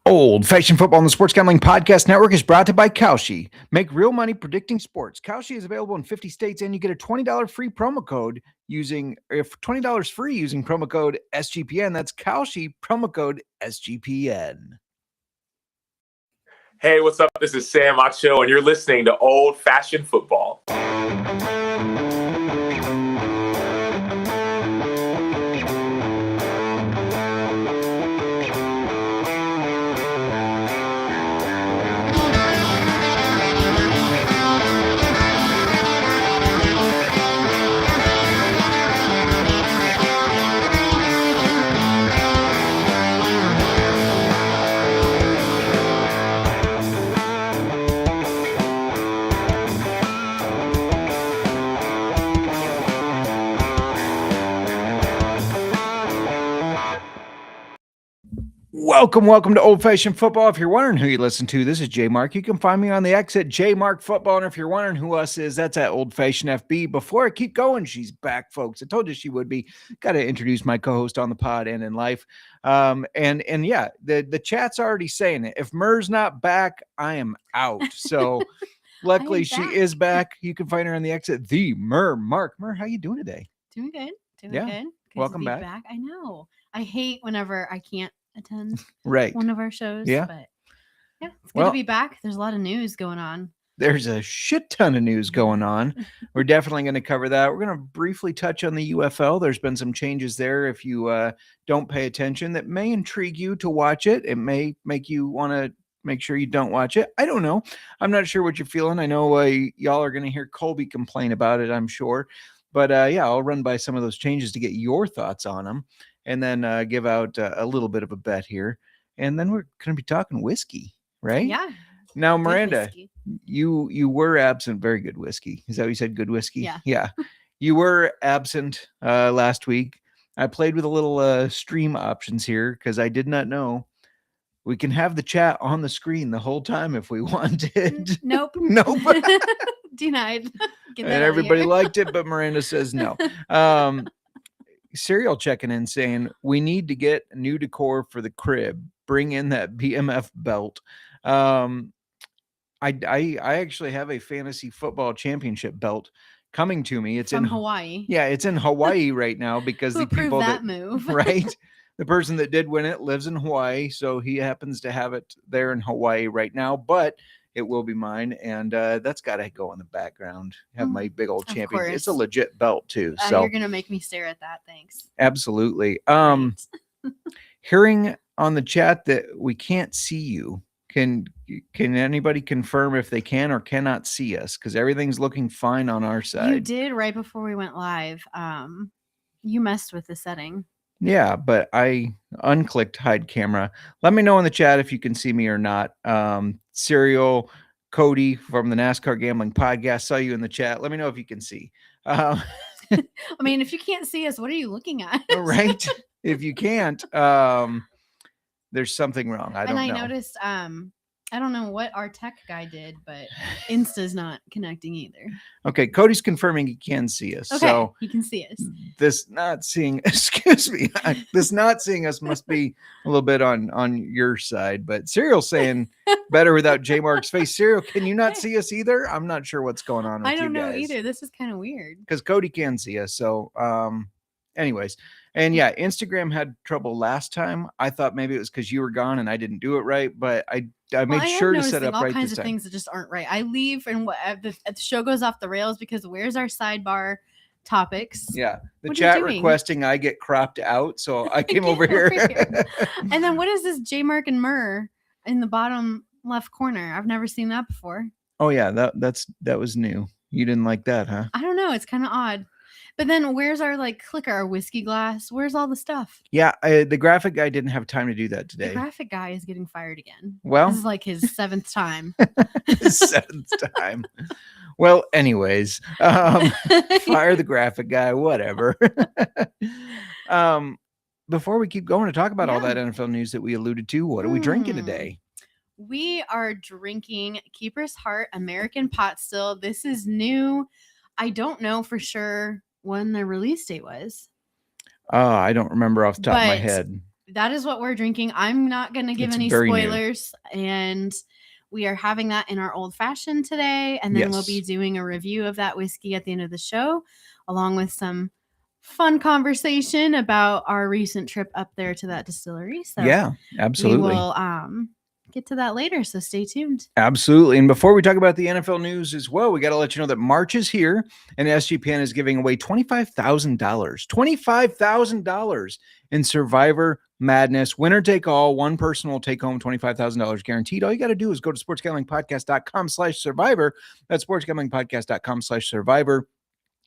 Old Fashioned Football on the Sports Gambling Podcast Network is brought to you by Kelce. Make real money predicting sports. Kelce is available in 50 states, and you get a $20 free promo code using promo code SGPN. That's Kelce, promo code SGPN. Hey, what's up? This is Sam Acho, and you're listening to Old Fashioned Football. Welcome to Old Fashioned Football. If you're wondering who you listen to, this is JMark. You can find me on the X at JMark Football. And if you're wondering who us is, that's at Old Fashioned FB. Before I keep going, she's back, folks. I told you she would be. Got to introduce my co-host on the pod and in life. And yeah, the chat's already saying it. If Mir's not back, I am out. So luckily she is back. You can find her on the X at the Mir. Mir, how you doing today? Doing good. Good. Welcome to be back. I know. I hate whenever I can't attend one of our shows. Yeah. But yeah, it's good to be back. There's a lot of news going on. There's a shit ton of news going on. We're definitely going to cover that. We're going to briefly touch on the UFL. There's been some changes there. If you don't pay attention, that may intrigue you to watch it. It may make you want to make sure you don't watch it. I don't know. I'm not sure what you're feeling. I know y'all are going to hear Colby complain about it, I'm sure. But yeah, I'll run by some of those changes to get your thoughts on them. And then give out a little bit of a bet here. And then we're going to be talking whiskey, right? Yeah. Now, Miranda, you were absent. Very good whiskey. Is that what you said? Good whiskey? Yeah. Yeah. You were absent last week. I played with a little stream options here because I did not know we can have the chat on the screen the whole time if we wanted. Nope. Denied. And everybody liked it, but Miranda says no. Serial checking in saying we need to get new decor for the crib. Bring in that BMF belt. I actually have a fantasy football championship belt coming to me. It's from in Hawaii. Yeah, it's in Hawaii right now because the people that move right. The person that did win it lives in Hawaii, so he happens to have it there in Hawaii right now. But it will be mine, and that's got to go in the background. Have my big old champion. It's a legit belt too. So you're gonna make me stare at that. Thanks. Absolutely. Hearing on the chat that we can't see you. Can anybody confirm if they can or cannot see us? Because everything's looking fine on our side. You did right before we went live. You messed with the setting. Yeah, but I unclicked hide camera. Let me know in the chat if you can see me or not. Serial Cody from the NASCAR Gambling Podcast saw you in the chat. Let me know if you can see. I mean, if you can't see us, what are you looking at? Right. If you can't, there's something wrong. I don't know. And I noticed, I don't know what our tech guy did, but Insta's not connecting either. Okay, Cody's confirming he can see us. Okay, so he can see us. This not seeing us must be a little bit on your side. But Serial's saying better without JMark's face. Serial, can you not see us either? I'm not sure what's going on with you guys. I don't know either. This is kind of weird. Because Cody can see us. So anyways. And yeah, Instagram had trouble last time. I thought maybe it was because you were gone and I didn't do it right, but I made sure to set up right this time. All kinds of things that just aren't right. I leave and the show goes off the rails because where's our sidebar topics? Yeah, the chat requesting I get cropped out, so I came over here. And then what is this JMark and Mir in the bottom left corner? I've never seen that before. Oh yeah, that was new. You didn't like that, huh? I don't know. It's kind of odd. But then where's our clicker, our whiskey glass? Where's all the stuff? Yeah, the graphic guy didn't have time to do that today. The graphic guy is getting fired again. Well, this is like his seventh time. His seventh time. Well, anyways, fire the graphic guy, whatever. Before we keep going to talk about all that NFL news that we alluded to, what are we drinking today? We are drinking Keeper's Heart American Pot Still. This is new. I don't know for sure when the release date was. I don't remember off the top of my head. that is what we're drinking. I'm not going to give It's any very new. spoilers, and we are having that in our old fashioned today, and then we'll Yes. be doing a review of that whiskey at the end of the show, along with some fun conversation about our recent trip up there to that distillery. So Yeah, absolutely. we will get to that later, so stay tuned. Absolutely. And before we talk about the NFL news as well, we got to let you know that March is here and SGPN is giving away $25,000 in Survivor Madness. Winner take all. One person will take home $25,000 guaranteed. All you got to do is go to sportsgamblingpodcast.com/survivor. That's sportsgamblingpodcast.com/survivor.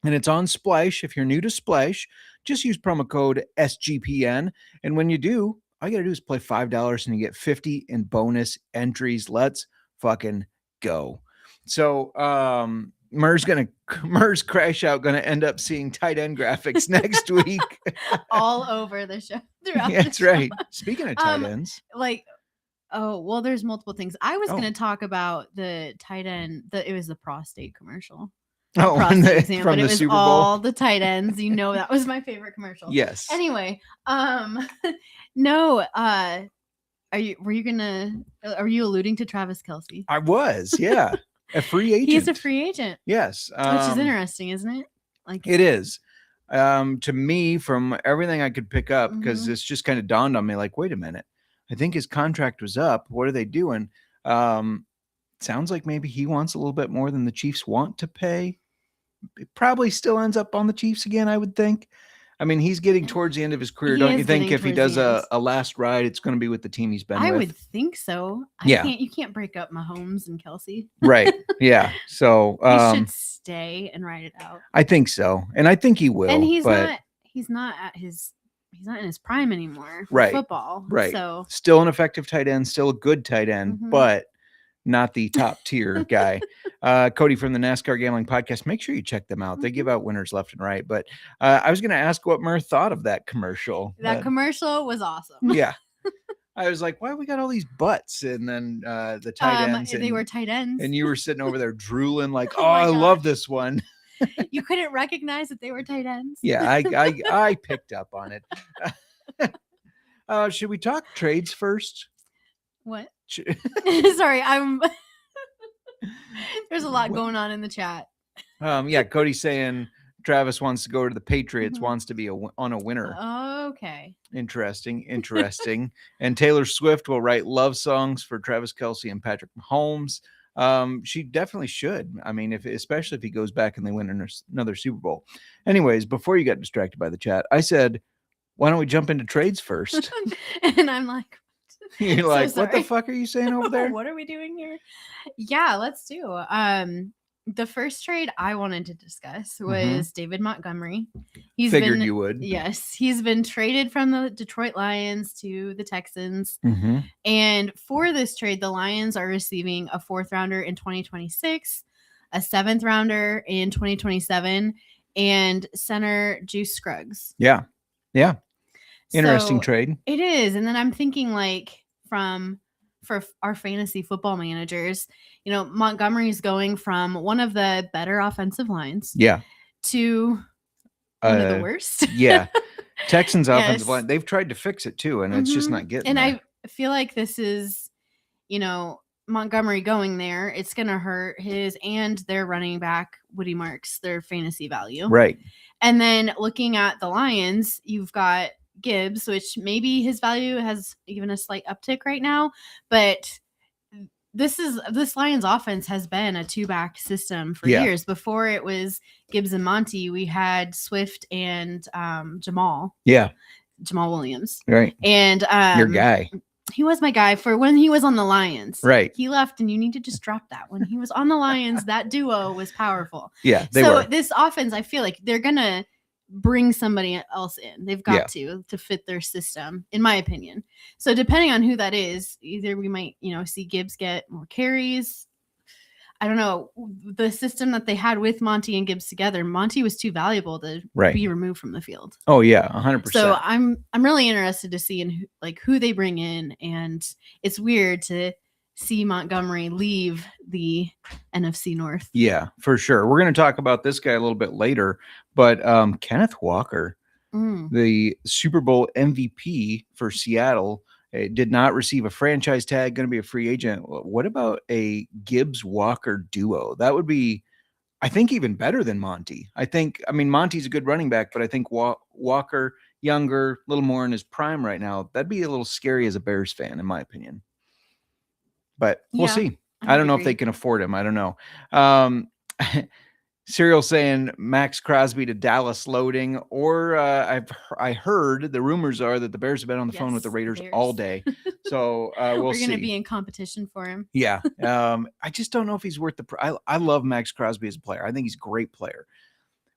And it's on Splash. If you're new to Splash, just use promo code SGPN. And when you do, all you got to do is play $5 and you get 50 in bonus entries. Let's fucking go. So Murr's crash out going to end up seeing tight end graphics next week. All over the show. Yeah, that's right. Speaking of tight ends. There's multiple things. I was Oh. going to talk about the tight end. It was the prostate commercial. Oh, Prostate exam, from but it the was Super Bowl. all the tight ends. You know, that was my favorite commercial. Yes. Anyway, no. Are you alluding to Travis Kelce? I was, yeah. A free agent. He's a free agent. Yes. Which is interesting, isn't it? Like It is. To me, from everything I could pick up, because Mhm. this just kind of dawned on me, like, wait a minute. I think his contract was up. What are they doing? Sounds like maybe he wants a little bit more than the Chiefs want to pay. It probably still ends up on the Chiefs again, I would think. I mean, he's getting towards the end of his career. He Don't you is think getting if he towards does the end. a last ride, it's going to be with the team he's been I with? would think so. Yeah. You can't break up Mahomes and Kelce. Right. Yeah. So He should stay and ride it out. I think so. And I think he will. And he's but not in his prime anymore for Right. football. Right. So still an effective tight end, still a good tight end, Mhm. but not the top tier guy. Cody from the NASCAR Gambling Podcast. Make sure you check them out. They give out winners left and right. But I was going to ask what Mur thought of that commercial. that commercial was awesome. Yeah. I was like, why we got all these butts? And then the tight ends. They were tight ends. And you were sitting over there drooling like, Oh oh, my I gosh. love this one. You couldn't recognize that they were tight ends. Yeah, I picked up on it. Should we talk trades first? What? Sh- Sorry, there's a lot going on in the chat. Yeah, Cody's saying Travis wants to go to the Patriots, Mhm. wants to be on a winner. Okay. Interesting. And Taylor Swift will write love songs for Travis Kelce and Patrick Mahomes. She definitely should. I mean, especially if he goes back and they win another Super Bowl. Anyways, before you got distracted by the chat, I said, why don't we jump into trades first? And I'm like, You're so like, what the sorry. fuck are you saying over there? What are we doing here? Yeah, let's do. The first trade I wanted to discuss was David Montgomery. Figured you would. Yes, he's been traded from the Detroit Lions to the Texans. Mm-hmm. And for this trade, the Lions are receiving a 4th rounder in 2026, a 7th rounder in 2027, and center Juice Scruggs. Yeah. Interesting So trade. It is. And then I'm thinking for our fantasy football managers, Montgomery is going from one of the better offensive lines Yeah. to one of the worst. Yeah. Texans offensive Yes. line, they've tried to fix it too, and it's just not getting And there. I feel like this is, Montgomery going there. It's going to hurt his and their running back, Woody Marks, their fantasy value. Right. And then looking at the Lions, you've got Gibbs, which maybe his value has even a slight uptick right now, but this Lions offense has been a 2-back system for years. Before it was Gibbs and Monty, we had Swift and Jamal Williams. Right. And Your guy. he was my guy for when he was on the Lions. Right. He left, and you need to just drop that. When he was on the Lions, that duo was powerful. Yeah, they were. This offense, I feel like they're gonna bring somebody else in. They've got to fit their system, in my opinion. So depending on who that is, either we might, see Gibbs get more carries. I don't know. The system that they had with Monty and Gibbs together, Monty was too valuable to be removed from the field. Oh yeah, 100%. So I'm really interested to see who they bring in, and it's weird to see Montgomery leave the NFC North. Yeah, for sure. We're going to talk about this guy a little bit later, but Kenneth Walker, the Super Bowl MVP for Seattle, did not receive a franchise tag, going to be a free agent. What about a Gibbs-Walker duo? That would be, I think, even better than Monty. I mean, Monty's a good running back, but I think Walker, younger, a little more in his prime right now, that'd be a little scary as a Bears fan, in my opinion. But we'll see. I don't know if they can afford him. I don't know. Serial saying Max Crosby to Dallas loading, or I heard the rumors are that the Bears have been on the phone with the Raiders all day. So we'll see. We're going to be in competition for him. Yeah. I just don't know if he's worth I love Max Crosby as a player. I think he's a great player.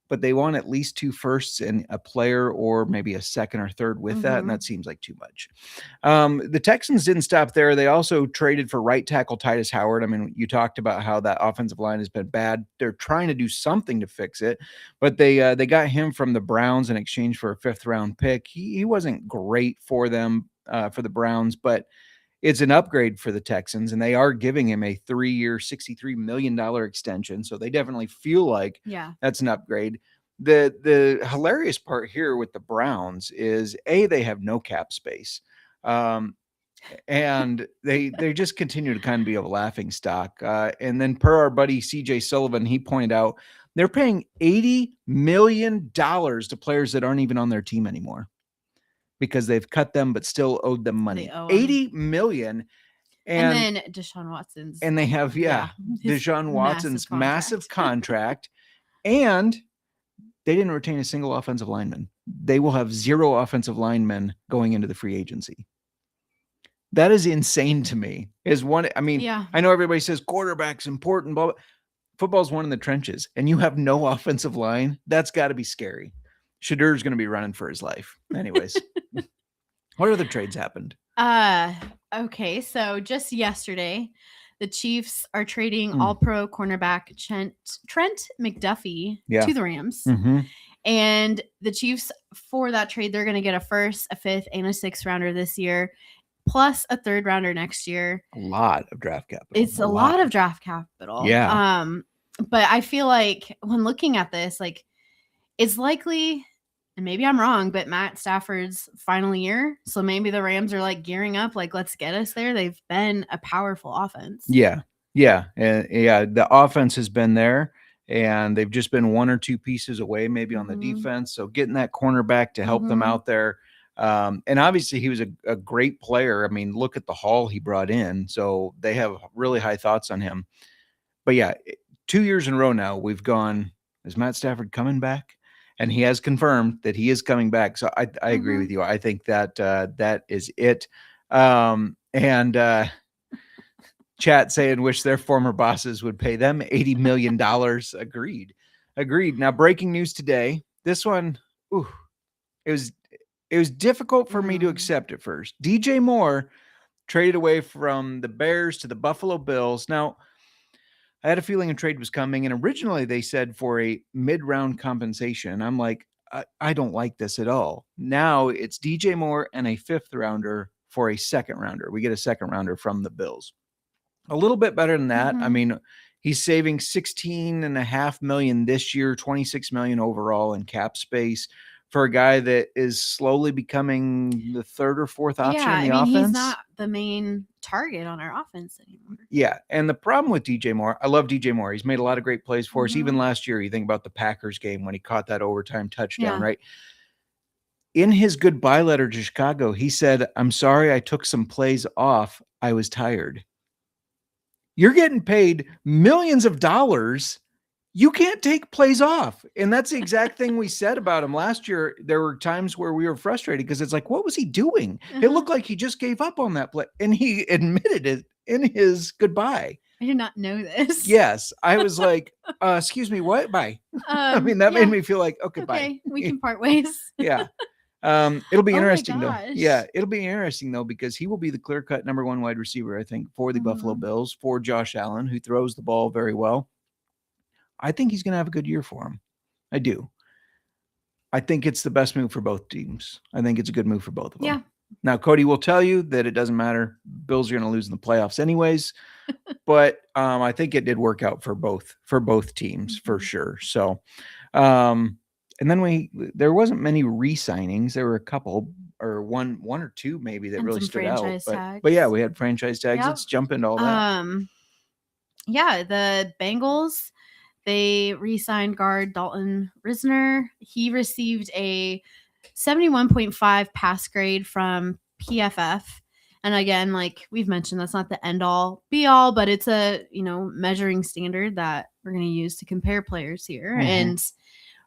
But they want at least 2 firsts and a player or maybe a second or third with that, and that seems like too much. The Texans didn't stop there. They also traded for right tackle Titus Howard. I mean, you talked about how that offensive line has been bad. They're trying to do something to fix it, but they got him from the Browns in exchange for a 5th-round pick. He wasn't great for them, for the Browns, but it's an upgrade for the Texans, and they are giving him a 3-year, $63 million extension. So they definitely feel like that's an upgrade. The hilarious part here with the Browns is they have no cap space. And they just continue to kind of be a laughing stock. And then per our buddy CJ Sullivan, he pointed out they're paying $80 million to players that aren't even on their team anymore, because they've cut them but still owed them money. $80 million. And then Deshaun Watson's. And they have, Deshaun Watson's massive contract. And they didn't retain a single offensive lineman. They will have 0 offensive linemen going into the free agency. That is insane to me. I know everybody says quarterback's important, but football's one in the trenches, and you have no offensive line. That's got to be scary. Shadur's going to be running for his life. Anyways, what other trades happened? Okay, so just yesterday, the Chiefs are trading all-pro cornerback Trent McDuffie to the Rams. And the Chiefs, for that trade, they're going to get a 1st, a 5th, and a 6th rounder this year, plus a 3rd rounder next year. A lot of draft capital. It's a lot of draft capital. Yeah. But I feel like when looking at this, like, it's likely, and maybe I'm wrong, but Matt Stafford's final year. So maybe the Rams are like gearing up, like, let's get us there. They've been a powerful offense. Yeah. The offense has been there, and they've just been 1 or 2 pieces away, maybe on the defense. So getting that cornerback to help them out there. And obviously he was a great player. I mean, look at the haul he brought in. So they have really high thoughts on him. But 2 years in a row now, we've gone, is Matt Stafford coming back? And he has confirmed that he is coming back. So I agree with you. I think that that is it. Chat saying wish their former bosses would pay them $80 million. Agreed. Now, breaking news today. This one, it was difficult for me to accept at first. DJ Moore traded away from the Bears to the Buffalo Bills. Now, I had a feeling a trade was coming, and originally they said for a mid-round compensation. I'm like, I don't like this at all. Now it's DJ Moore and a 5th rounder for a 2nd rounder. We get a 2nd rounder from the Bills. A little bit better than that. I mean, he's saving $16.5 million this year, $26 million overall in cap space for a guy that is slowly becoming the 3rd or 4th option in the offense. He's not the main target on our offense anymore. Yeah, and the problem with DJ Moore, I love DJ Moore. He's made a lot of great plays for us. Even last year, you think about the Packers game when he caught that overtime touchdown, right? In his goodbye letter to Chicago, he said, "I'm sorry I took some plays off. I was tired." You're getting paid millions of dollars. You can't take plays off. And that's the exact thing we said about him last year. There were times where we were frustrated because it's like, what was he doing? It looked like he just gave up on that play. And he admitted it in his goodbye. I did not know this. Yes. I was like, excuse me, what? Bye. I mean, that made me feel like, okay, bye. We can part ways. Yeah. It'll be interesting though. Yeah. It'll be interesting though, because he will be the clear-cut number 1 wide receiver, I think, for the Buffalo Bills, for Josh Allen, who throws the ball very well. I think he's going to have a good year for him. I do. I think it's the best move for both teams. I think it's a good move for both of them. Yeah. Now, Cody will tell you that it doesn't matter. Bills are going to lose in the playoffs anyways. But I think it did work out for both teams for sure. So And then there wasn't many re-signings. There were a couple, or one or two maybe that And really some stood out. franchise But yeah, tags. we had franchise tags. Yep. Let's jump into all that. Yeah, the Bengals, they re-signed guard Dalton Risner. He received a 71.5 pass grade from PFF. And again, like we've mentioned, that's not the end all be all, but it's a, measuring standard that we're going to use to compare players here. Mhm. And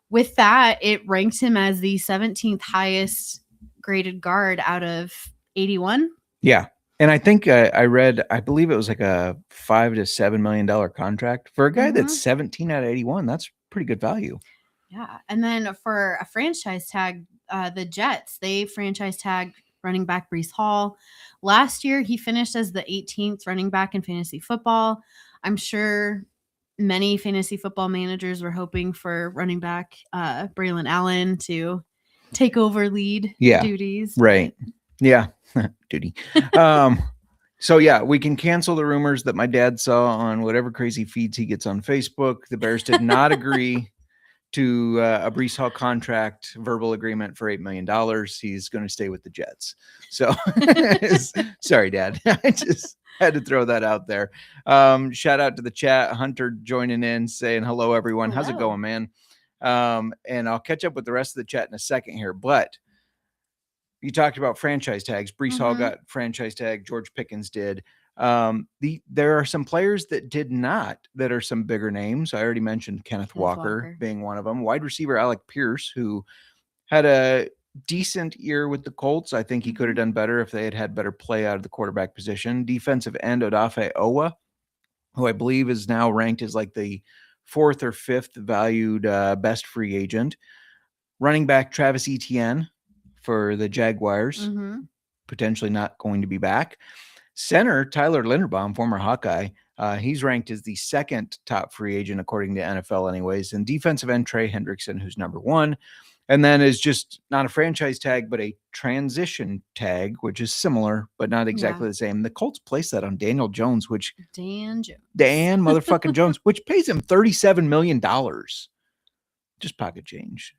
with that, it ranked him as the 17th highest graded guard out of 81. Yeah. And I think I believe it was like a $5 to $7 million contract for a guy that's 17 out of 81. That's pretty good value. Yeah. And then for a franchise tag, the Jets, they franchise tagged running back Breece Hall. Last year, he finished as the 18th running back in fantasy football. I'm sure many fantasy football managers were hoping for running back Braylon Allen to take over lead duties. Right. Yeah. Duty. So yeah, we can cancel the rumors that my dad saw on whatever crazy feeds he gets on Facebook. The Bears did not agree to a Breece Hall contract verbal agreement for $8 million. He's going to stay with the Jets. So sorry, Dad. I just had to throw that out there. Shout out to the chat. Hunter joining in, saying hello, everyone. Hello. How's it going, man? And I'll catch up with the rest of the chat in a second here. But you talked about franchise tags. Breece Hall got franchise tag. George Pickens did. There are some players that did not, that are some bigger names. I already mentioned Kenneth Walker being one of them. Wide receiver Alec Pierce, who had a decent year with the Colts. I think he could have done better if they had better play out of the quarterback position. Defensive end Odafe Owa, who I believe is now ranked as like the 4th or 5th valued best free agent. Running back Travis Etienne for the Jaguars, potentially not going to be back. Center Tyler Linderbaum, former Hawkeye, he's ranked as the 2nd top free agent according to NFL anyways. And defensive end Trey Hendrickson, who's number 1. And then is just not a franchise tag, but a transition tag, which is similar, but not exactly the same. The Colts placed that on Daniel Jones, which Dan motherfucking Jones, which pays him $37 million. Just pocket change,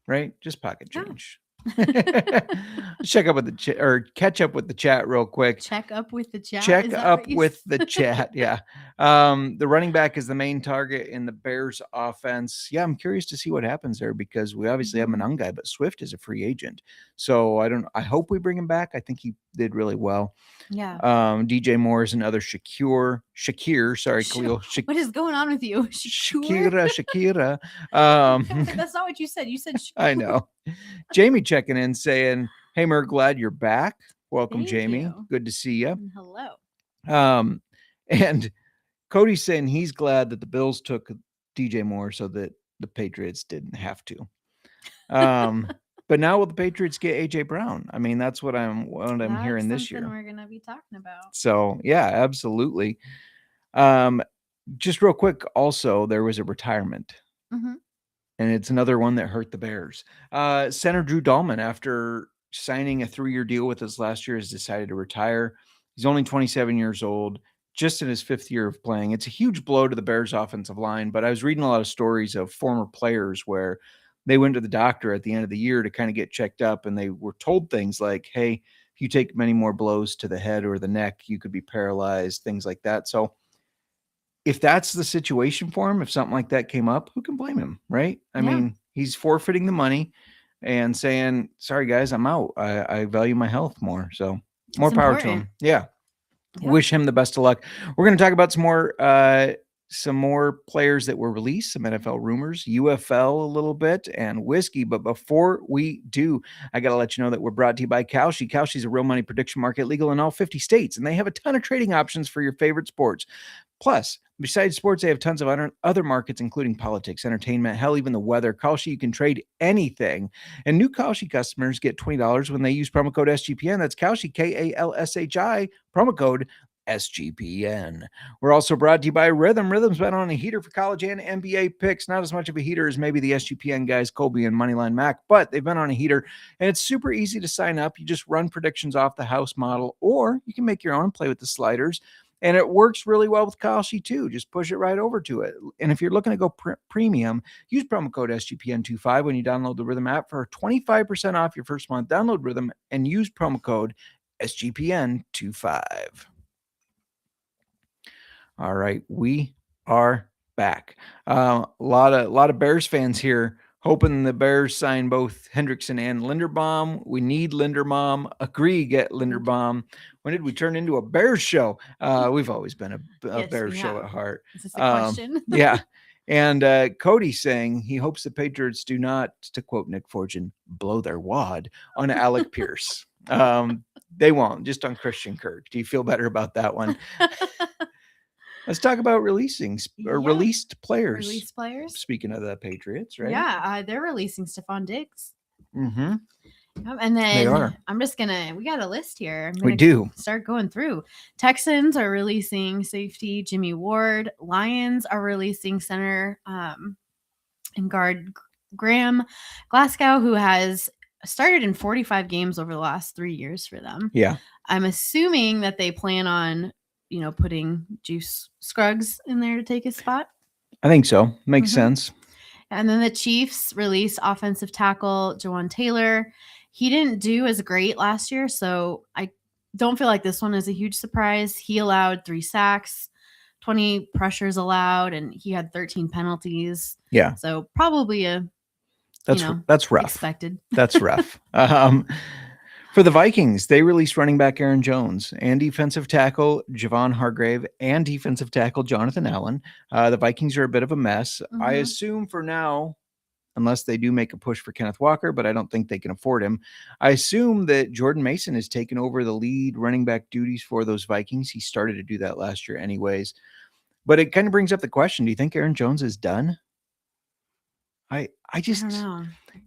right? Just pocket change. Catch up with the chat real quick. Check up with the chat. Yeah. The running back is the main target in the Bears offense. Yeah, I'm curious to see what happens there because we obviously have an guy, but Swift is a free agent. So I hope we bring him back. I think he did really well. Yeah. DJ Moore is another Shakir. Sorry, Khalil. What is going on with you? Shakira. That's not what you said. You said Shakur. I know. Jamie checking in saying, hey, Mir, glad you're back. Welcome, Thank Jamie. you. Good to see you. Hello. And Cody's saying he's glad that the Bills took DJ Moore so that the Patriots didn't have to. But now will the Patriots get AJ Brown? I mean, that's what I'm hearing this year. We're gonna be talking about. So yeah, absolutely. Just real quick, also there was a retirement. And it's another one that hurt the Bears. Center Drew Dahlman, after signing a 3-year deal with us last year, has decided to retire. He's only 27 years old, just in his 5th year of playing. It's a huge blow to the Bears offensive line, but I was reading a lot of stories of former players where they went to the doctor at the end of the year to kind of get checked up, and they were told things like, hey, if you take many more blows to the head or the neck, you could be paralyzed, things like that. So if that's the situation for him, if something like that came up, who can blame him, right? I mean, he's forfeiting the money and saying, sorry, guys, I'm out. I value my health more. So more power to him. Yeah. Wish him the best of luck. We're going to talk about some more players that were released, some NFL rumors, UFL a little bit, and whiskey. But before we do, I got to let you know that we're brought to you by Kalshi. Kalshi is a real money prediction market legal in all 50 states, and they have a ton of trading options for your favorite sports. Plus, besides sports, they have tons of other markets, including politics, entertainment, hell, even the weather. Kalshi, you can trade anything. And new Kalshi customers get $20 when they use promo code SGPN. That's Kalshi, Kalshi, promo code SGPN. We're also brought to you by Rhythm. Rhythm's been on a heater for college and NBA picks. Not as much of a heater as maybe the SGPN guys, Colby and Moneyline Mac, but they've been on a heater, and it's super easy to sign up. You just run predictions off the house model, or you can make your own and play with the sliders. And it works really well with Kelce too. Just push it right over to it. And if you're looking to go premium, use promo code SGPN25 when you download the Rhythm app for 25% off your first month. Download Rhythm and use promo code SGPN25. All right, we are back. A lot of Bears fans here hoping the Bears sign both Hendrickson and Linderbaum. We need Linderbaum. Agree, get Linderbaum. When did we turn into a Bears show? We've always been a Yes, Bears we show have. at heart. Is this a question? Yeah. And Cody saying he hopes the Patriots do not, to quote Nick Fortune, blow their wad on Alec Pierce. They won't, just on Christian Kirk. Do you feel better about that one? Let's talk about released players. Released players. Speaking of the Patriots, right? Yeah, they're releasing Stephon Diggs. Mm-hmm. And then They are. we got a list here. We do. Start going through. Texans are releasing safety Jimmy Ward. Lions are releasing center and guard Graham Glasgow, who has started in 45 games over the last 3 years for them. Yeah. I'm assuming that they plan on, putting Juice Scruggs in there to take his spot. I think so. Makes sense. And then the Chiefs released offensive tackle Jawan Taylor. He didn't do as great last year, so I don't feel like this one is a huge surprise. He allowed 3 sacks, 20 pressures allowed, and he had 13 penalties. Yeah. So probably that's rough. Expected. That's rough. For the Vikings, they released running back Aaron Jones and defensive tackle Javon Hargrave and defensive tackle Jonathan Allen. The Vikings are a bit of a mess. I assume for now, unless they do make a push for Kenneth Walker, but I don't think they can afford him. I assume that Jordan Mason has taken over the lead running back duties for those Vikings. He started to do that last year anyways. But it kind of brings up the question, do you think Aaron Jones is done? I just don't know.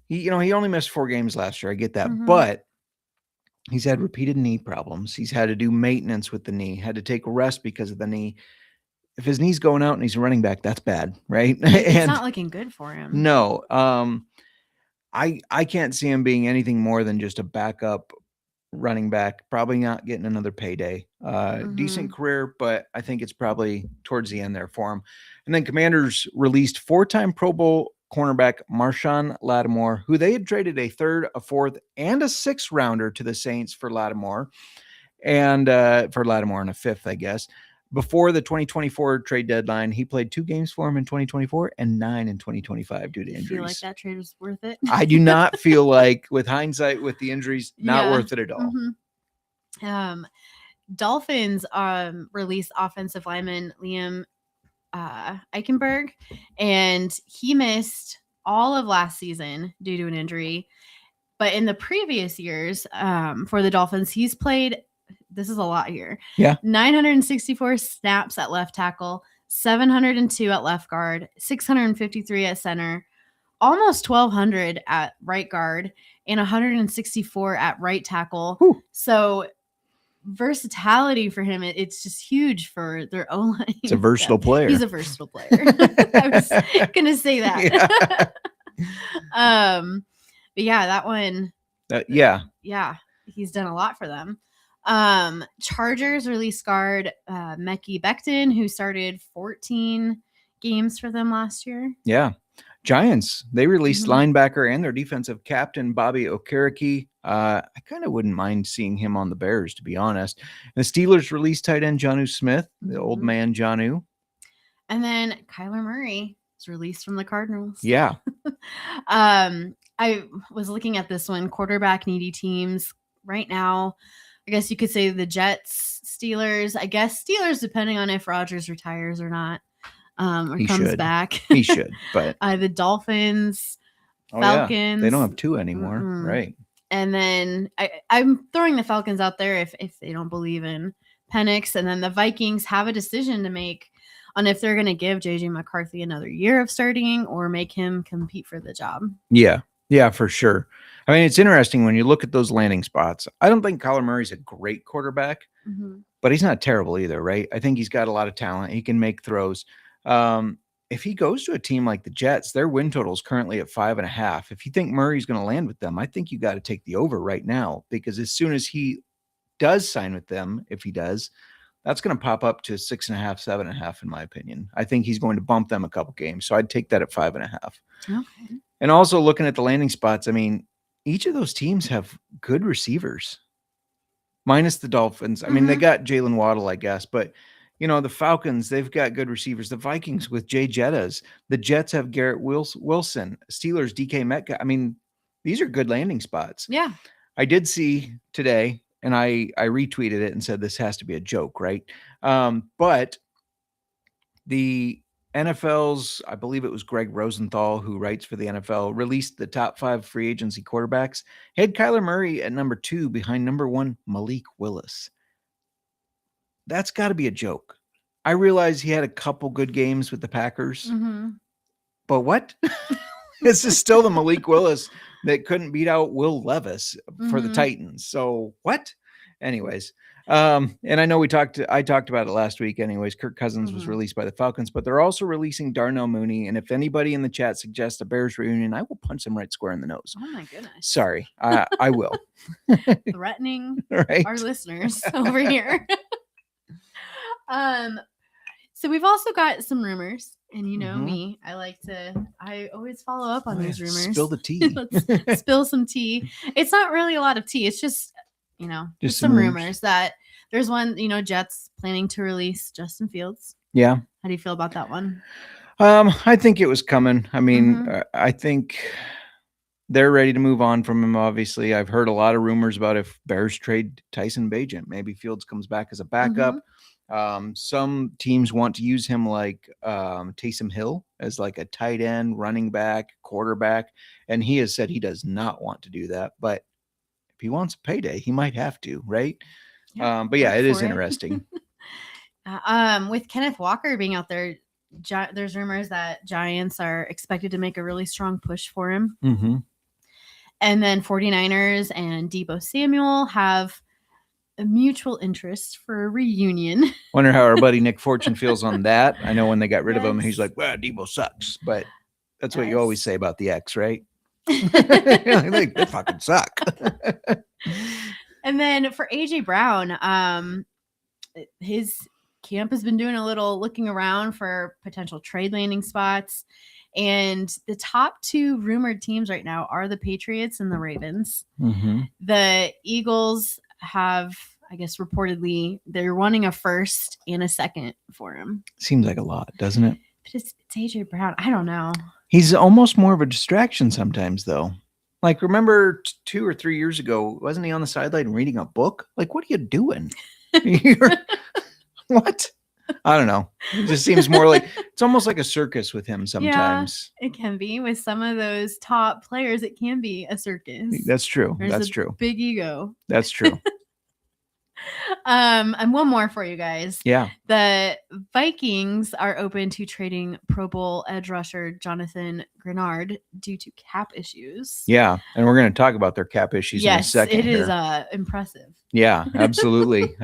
He only missed 4 games last year. I get that. But he's had repeated knee problems. He's had to do maintenance with the knee, had to take rest because of the knee. If his knee's going out and he's a running back, that's bad, right? It's not looking good for him. No. I can't see him being anything more than just a backup running back, probably not getting another payday. Decent career, but I think it's probably towards the end there for him. And then Commanders released 4-time Pro Bowl cornerback Marshawn Lattimore, who they had traded a 3rd, a 4th, and a 6th rounder to the Saints for Lattimore, and for Lattimore and a 5th, I guess. Before the 2024 trade deadline, he played 2 games for him in 2024 and 9 in 2025 due to injuries. I feel like that trade was worth it. I do not feel like, with hindsight, with the injuries, not worth it at all. Dolphins released offensive lineman Liam Eichenberg, and he missed all of last season due to an injury. But in the previous years for the Dolphins, he's played, this is a lot here. Yeah. 964 snaps at left tackle, 702 at left guard, 653 at center, almost 1,200 at right guard, and 164 at right tackle. Whew. So versatility for him, it's just huge for their O-line. It's a versatile player. He's a versatile player. I was gonna say that. Yeah. But yeah, that one. Yeah, he's done a lot for them. Chargers released guard Mekhi Becton, who started 14 games for them last year. Yeah. Giants, they released linebacker and their defensive captain, Bobby Okereke. I kind of wouldn't mind seeing him on the Bears, to be honest. And the Steelers released tight end Jonnu Smith, the old man Jonnu. And then Kyler Murray was released from the Cardinals. Yeah. I was looking at this one, quarterback needy teams right now. I guess you could say the Jets, Steelers. I guess Steelers, depending on if Rodgers retires or not. Or he comes should. back. He should, but the Dolphins, Falcons. Yeah. They don't have 2 anymore, right? And then I'm throwing the Falcons out there if they don't believe in Penix. And then the Vikings have a decision to make on if they're going to give JJ McCarthy another year of starting or make him compete for the job. Yeah, for sure. I mean, it's interesting when you look at those landing spots. I don't think Kyler Murray's a great quarterback, but he's not terrible either, right? I think he's got a lot of talent. He can make throws. If he goes to a team like the Jets, their win total is currently at 5.5. If you think Murray's going to land with them, I think you got to take the over right now, because as soon as he does sign with them, if he does, That's going to pop up to 6.5, 7.5, in my opinion. I think he's going to bump them a couple games. So I'd take that at 5.5. Okay. And also looking at the landing spots, I mean, each of those teams have good receivers, minus the Dolphins. I mean, they got Jalen Waddle, I guess, but the Falcons, they've got good receivers. The Vikings with Jay Jettas, the Jets have Garrett Wilson, Steelers, DK Metcalf. I mean, these are good landing spots. Yeah. I did see today, and I retweeted it and said this has to be a joke, right? But the NFL's, I believe it was Greg Rosenthal, who writes for the NFL, released the top 5 free agency quarterbacks. Had Kyler Murray at number 2 behind number 1, Malik Willis. That's got to be a joke. I realize he had a couple good games with the Packers, but what? This is still the Malik Willis that couldn't beat out Will Levis for the Titans. So what? Anyways, and I know I talked about it last week. Anyways, Kirk Cousins was released by the Falcons, but they're also releasing Darnell Mooney. And if anybody in the chat suggests a Bears reunion, I will punch them right square in the nose. Oh my goodness. Sorry, I will. Threatening right. our listeners over here. So we've also got some rumors, and you know me, I always follow up on these rumors. Spill the tea. Let's spill some tea. It's not really a lot of tea. It's just, just some rumors that there's one, Jets planning to release Justin Fields. Yeah. How do you feel about that one? I think it was coming. I mean, I think they're ready to move on from him. Obviously, I've heard a lot of rumors about if Bears trade Tyson Bagent, maybe Fields comes back as a backup. Some teams want to use him like Taysom Hill as like a tight end, running back, quarterback. And he has said he does not want to do that. But if he wants a payday, he might have to, right? Yeah, but yeah, it is interesting. With Kenneth Walker being out there, there's rumors that Giants are expected to make a really strong push for him. And then 49ers and Deebo Samuel have a mutual interest for a reunion. Wonder how our buddy Nick Fortune feels on that. I know when they got rid of him, he's like, well, Deebo sucks. But that's what you always say about the ex, right? They fucking suck. And then for AJ Brown, his camp has been doing a little looking around for potential trade landing spots. And the top 2 rumored teams right now are the Patriots and the Ravens. The Eagles have, I guess, reportedly, they're wanting a first and a second for him. Seems like a lot, doesn't it? But it's AJ Brown. I don't know. He's almost more of a distraction sometimes, though. Like, remember 2 or 3 years ago, wasn't he on the sideline reading a book? Like, what are you doing? What? I don't know. It just seems more like it's almost like a circus with him sometimes. Yeah, it can be with some of those top players. It can be a circus. That's true. There's true. Big ego. That's true. And one more for you guys. Yeah. The Vikings are open to trading Pro Bowl edge rusher Jonathan Grenard due to cap issues. Yeah. And we're going to talk about their cap issues in a second. It is impressive. Yeah, absolutely.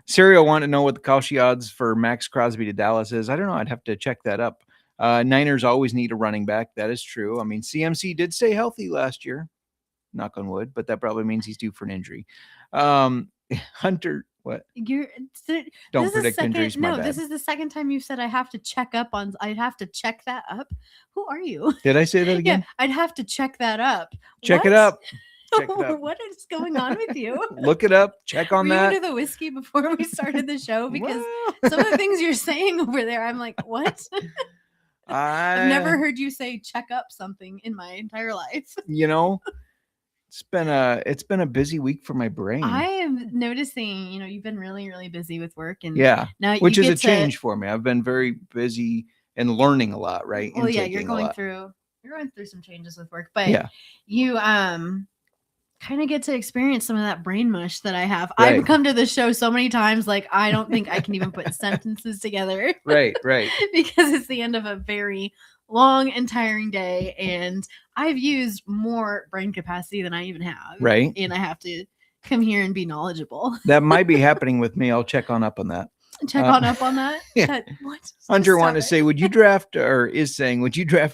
Serial wanted to know what the Kelce odds for Max Crosby to Dallas is. I don't know. I'd have to check that up. Niners always need a running back. That is true. I mean, CMC did stay healthy last year. Knock on wood, but that probably means he's due for an injury. Hunter, what? Don't predict injuries. No, this is the second time you've said I have to check that up. Who are you? Did I say that again? Yeah, I'd have to check that up. Check it up. Check it up. What is going on with you? Look it up. Check on that. Were you into the whiskey before we started the show? Because some of the things you're saying over there, I'm like, what? I've never heard you say check up something in my entire life. It's been a busy week for my brain. I am noticing, you've been really, really busy with work, and now which is a change for me. I've been very busy and learning a lot, right? Well, you're going through some changes with work, but you kind of get to experience some of that brain mush that I have. Right. I've come to the show so many times, like I don't think I can even put sentences together. Right. Because it's the end of a very long and tiring day, and I've used more brain capacity than I even have. Right. And I have to come here and be knowledgeable. That might be happening with me. I'll check on up on that. Yeah. Hunter wanted to say, would you draft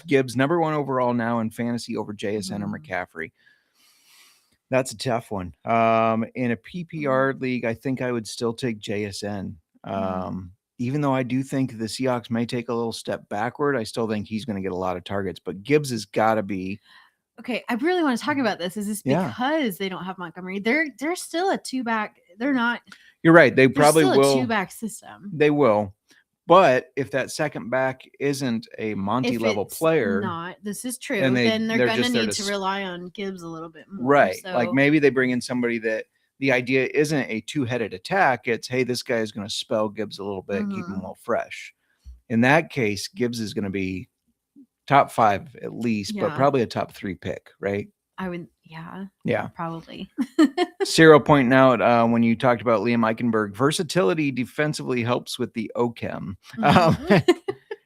Gibbs number 1 overall now in fantasy over JSN or McCaffrey? That's a tough one. In a PPR league, I think I would still take JSN. Even though I do think the Seahawks may take a little step backward, I still think he's going to get a lot of targets. But Gibbs has got to be. Okay, I really want to talk about this. Is this because they don't have Montgomery? They're still a two-back. They're not. You're right. They probably still will. A two-back system. They will. But if that second back isn't a Monty level player, this is true. Then they're going to need to rely on Gibbs a little bit more. Right. So. Like maybe they bring in somebody that the idea isn't a two-headed attack. It's, hey, this guy is going to spell Gibbs a little bit, keep him a little fresh. In that case, Gibbs is going to be top 5 at least, but probably a top 3 pick, right? I would, yeah, probably. Cyril pointing out when you talked about Liam Eichenberg, versatility defensively helps with the OChem.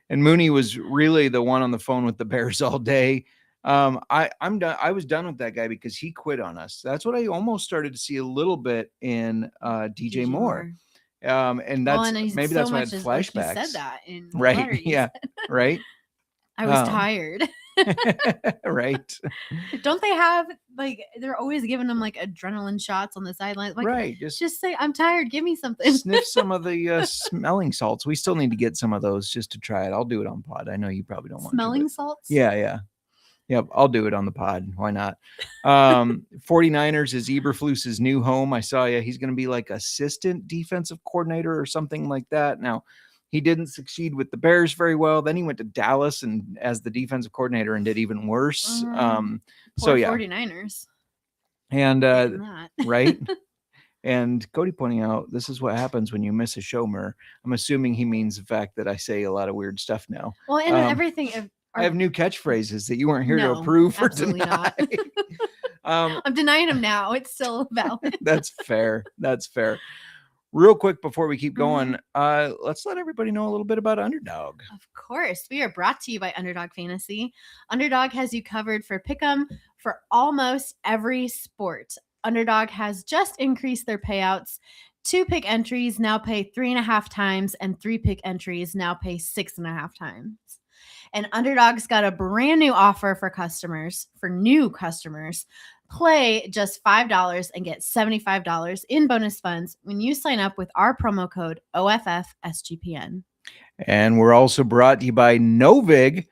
And Mooney was really the one on the phone with the Bears all day. I'm done. I was done with that guy because he quit on us. That's what I almost started to see a little bit in DJ Moore. And that's maybe that's why I had flashbacks. He said that in right. Yeah. Right. I was tired. Right. Don't they have they're always giving them adrenaline shots on the sidelines? Right. Just say, I'm tired. Give me something. Sniff some of the smelling salts. We still need to get some of those just to try it. I'll do it on pod. I know you probably don't want smelling salts. Yeah. Yep. I'll do it on the pod. Why not? 49ers is Eberflus's new home. I saw he's going to be like assistant defensive coordinator or something like that. Now, he didn't succeed with the Bears very well. Then he went to Dallas and as the defensive coordinator and did even worse. Poor 49ers. And right. And Cody pointing out, this is what happens when you miss a show, Mir. I'm assuming he means the fact that I say a lot of weird stuff now. Well, and everything. I have new catchphrases that you weren't here to approve or deny. I'm denying them now. It's still valid. That's fair. Real quick before we keep going, let's let everybody know a little bit about Underdog. Of course. We are brought to you by Underdog Fantasy. Underdog has you covered for pick'em for almost every sport. Underdog has just increased their payouts. 2-pick entries now pay 3.5 times, and 3-pick entries now pay 6.5 times. And Underdog's got a brand new offer for new customers. Play just $5 and get $75 in bonus funds when you sign up with our promo code OFFSGPN. And we're also brought to you by Novig.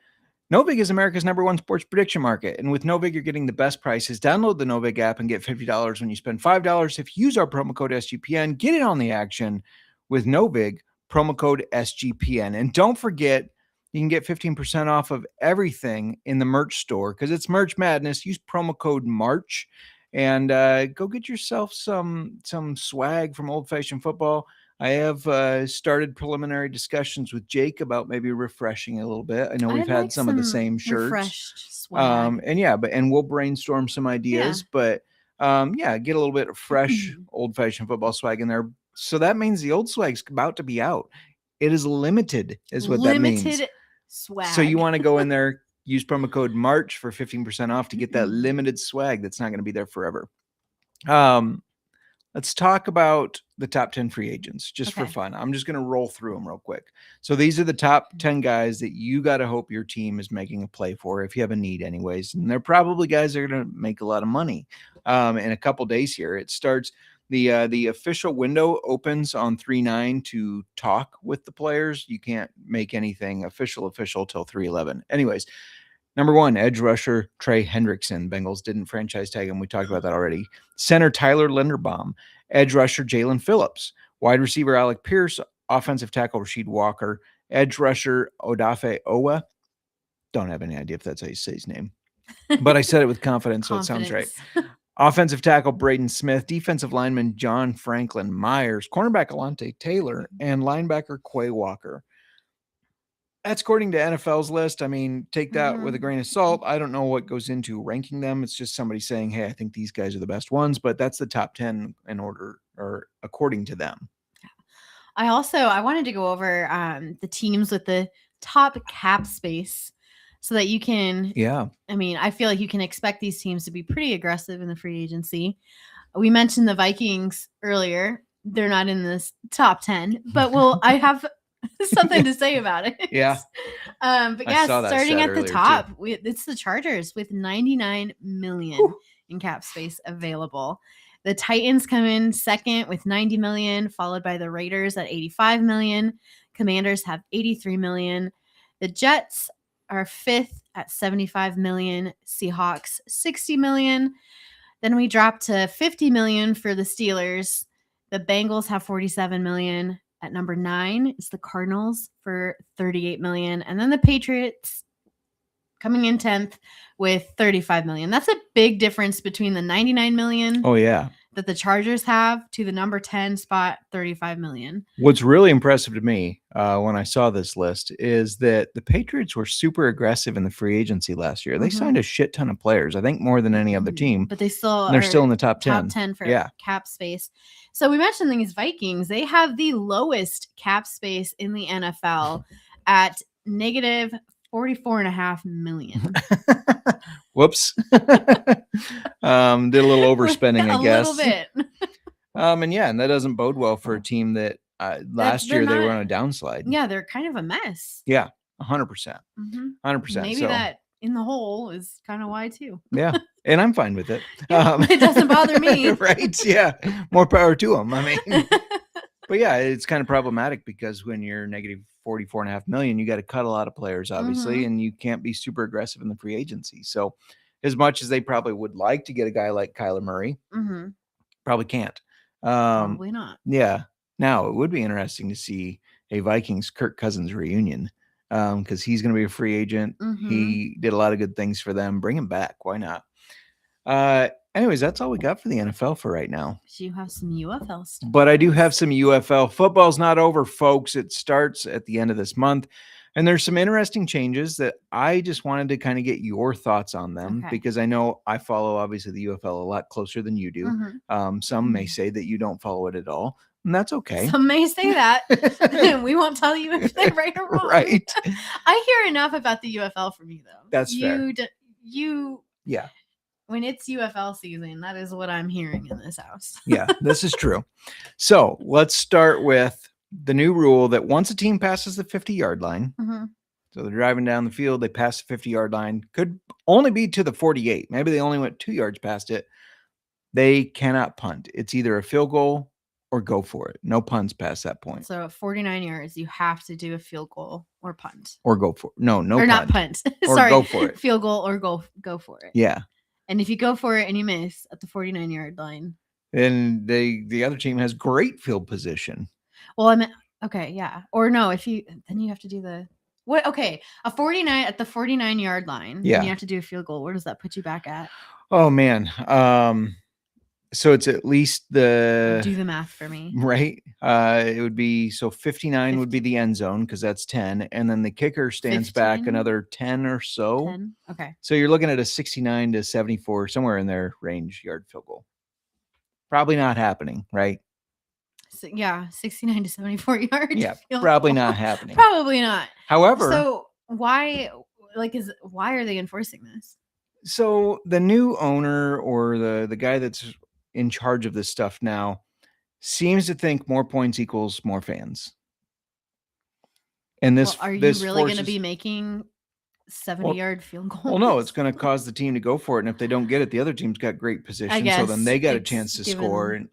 Novig is America's #1 sports prediction market. And with Novig, you're getting the best prices. Download the Novig app and get $50 when you spend $5. If you use our promo code SGPN, get in on the action with Novig, promo code SGPN. And don't forget, you can get 15% off of everything in the merch store because it's Merch Madness. Use promo code MARCH and go get yourself some swag from Old Fashioned Football. I have started preliminary discussions with Jake about maybe refreshing a little bit. I know we've had some of the same shirts. Refreshed swag. And we'll brainstorm some ideas, but get a little bit of fresh Old Fashioned Football swag in there. So that means the old swag's about to be out. It is limited, is what that means. Limited swag. So you want to go in there, use promo code MARCH for 15% off to get that limited swag that's not going to be there forever. Let's talk about the top 10 free agents just for fun. I'm just going to roll through them real quick. So these are the top 10 guys that you got to hope your team is making a play for if you have a need anyways. And they're probably guys that are going to make a lot of money in a couple days here. It starts the official window opens on 3/9 to talk with the players. You can't make anything official till 3/11. Anyways, number 1, edge rusher Trey Hendrickson. Bengals didn't franchise tag him. We talked about that already. Center Tyler Linderbaum. Edge rusher Jalen Phillips. Wide receiver Alec Pierce. Offensive tackle Rasheed Walker. Edge rusher Odafe Owa. Don't have any idea if that's how you say his name, but I said it with confidence, so it sounds right. Offensive tackle Braden Smith, defensive lineman John Franklin Myers, cornerback Alante Taylor, and linebacker Quay Walker. That's according to NFL's list. I mean, take that with a grain of salt. I don't know what goes into ranking them. It's just somebody saying, hey, I think these guys are the best ones, but that's the top 10 in order or according to them. I wanted to go over the teams with the top cap space so that you can, I feel like you can expect these teams to be pretty aggressive in the free agency. We mentioned the Vikings earlier. They're not in this top 10, but I have something to say about it. Yeah. But yeah, starting at the top, it's the Chargers with $99 million in cap space available. The Titans come in second with 90 million, followed by the Raiders at 85 million. Commanders have 83 million. The Jets are fifth at 75 million. Seahawks 60 million. Then we drop to 50 million for the Steelers. The Bengals have 47 million. At number 9 is the Cardinals for 38 million. And then the Patriots coming in 10th with 35 million. That's a big difference between the 99 million that the Chargers have to the number 10 spot, 35 million. What's really impressive to me when I saw this list is that the Patriots were super aggressive in the free agency last year. They signed a shit ton of players, I think more than any other team. But they're still in the top 10. Top 10 for cap space. So we mentioned these Vikings. They have the lowest cap space in the NFL at negative 44.5 million. Whoops. Did a little overspending, I guess. A little bit. And that doesn't bode well for a team that last year they were on a downslide. Yeah, they're kind of a mess. Yeah, 100%. 100%. Maybe that in the hole is kind of why too. Yeah, and I'm fine with it. It doesn't bother me. Right, yeah. More power to them. I mean, but yeah, it's kind of problematic because when you're negative 44.5 million, you got to cut a lot of players, obviously, and you can't be super aggressive in the free agency. So as much as they probably would like to get a guy like Kyler Murray, probably can't. Probably not. Yeah. Now, it would be interesting to see a Vikings Kirk Cousins reunion because he's going to be a free agent. He did a lot of good things for them. Bring him back. Why not? Anyways, that's all we got for the NFL for right now. So you have some UFL stuff. But I do have some UFL. Football's not over, folks. It starts at the end of this month. And there's some interesting changes that I just wanted to kind of get your thoughts on them because I know I follow, obviously, the UFL a lot closer than you do. Some may say that you don't follow it at all. And that's okay. Some may say that. We won't tell you if they're right or wrong. Right. I hear enough about the UFL from you, though. That's fair. Yeah. When it's UFL season, that is what I'm hearing in this house. Yeah, this is true. So let's start with the new rule that once a team passes the 50-yard line, so they're driving down the field, they pass the 50-yard line, could only be to the 48. Maybe they only went 2 yards past it. They cannot punt. It's either a field goal or go for it. No punts past that point. So at 49 yards, you have to do a field goal or punt. Or go for it. No or punt. Not punt. Or Sorry. go for it. Field goal or go for it. Yeah. And if you go for it and you miss at the 49-yard line, then the other team has great field position. Well, I mean, okay, yeah. Or no, then you have to do the what? Okay, a 49 at the 49-yard line. Yeah. And you have to do a field goal. Where does that put you back at? Oh man. So it's at least do the math for me. Right. It would be 59 would be the end zone because that's 10. And then the kicker stands 15? back another 10 or so. 10? Okay. So you're looking at a 69 to 74, somewhere in their range yard field goal. Probably not happening, right? So, yeah, 69 to 74 yards. Yeah, probably not happening. Probably not. However, so why are they enforcing this? So the new owner or the guy that's in charge of this stuff now seems to think more points equals more fans. And this, are you really going to be making 70-yard field goals? Well, no, it's going to cause the team to go for it. And if they don't get it, the other team's got great position. So then they got a chance to score. And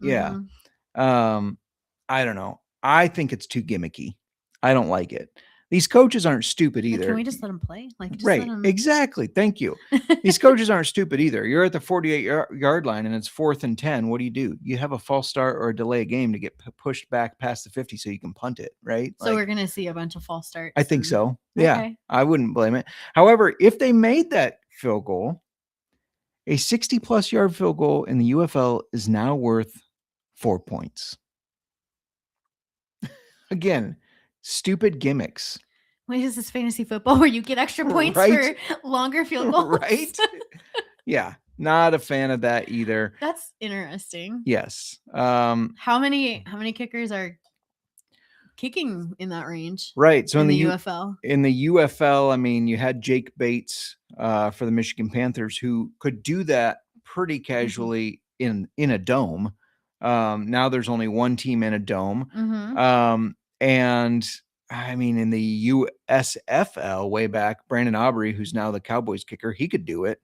I don't know. I think it's too gimmicky. I don't like it. These coaches aren't stupid either. Can we just let them play? Right. Exactly. Thank you. These coaches aren't stupid either. You're at the 48-yard line and it's 4th and 10. What do? You have a false start or a delay game to get pushed back past the 50 so you can punt it, right? So we're going to see a bunch of false starts. I think so. Yeah. I wouldn't blame it. However, if they made that field goal, a 60-plus yard field goal in the UFL is now worth 4 points. Again, stupid gimmicks. Wait, is this fantasy football where you get extra points for longer field goals? Right. Yeah. Not a fan of that either. That's interesting. Yes. How many kickers are kicking in that range? Right. So in the UFL. In the UFL, I mean, you had Jake Bates for the Michigan Panthers who could do that pretty casually in a dome. Now there's only one team in a dome. And I mean, in the USFL way back, Brandon Aubrey, who's now the Cowboys kicker, he could do it.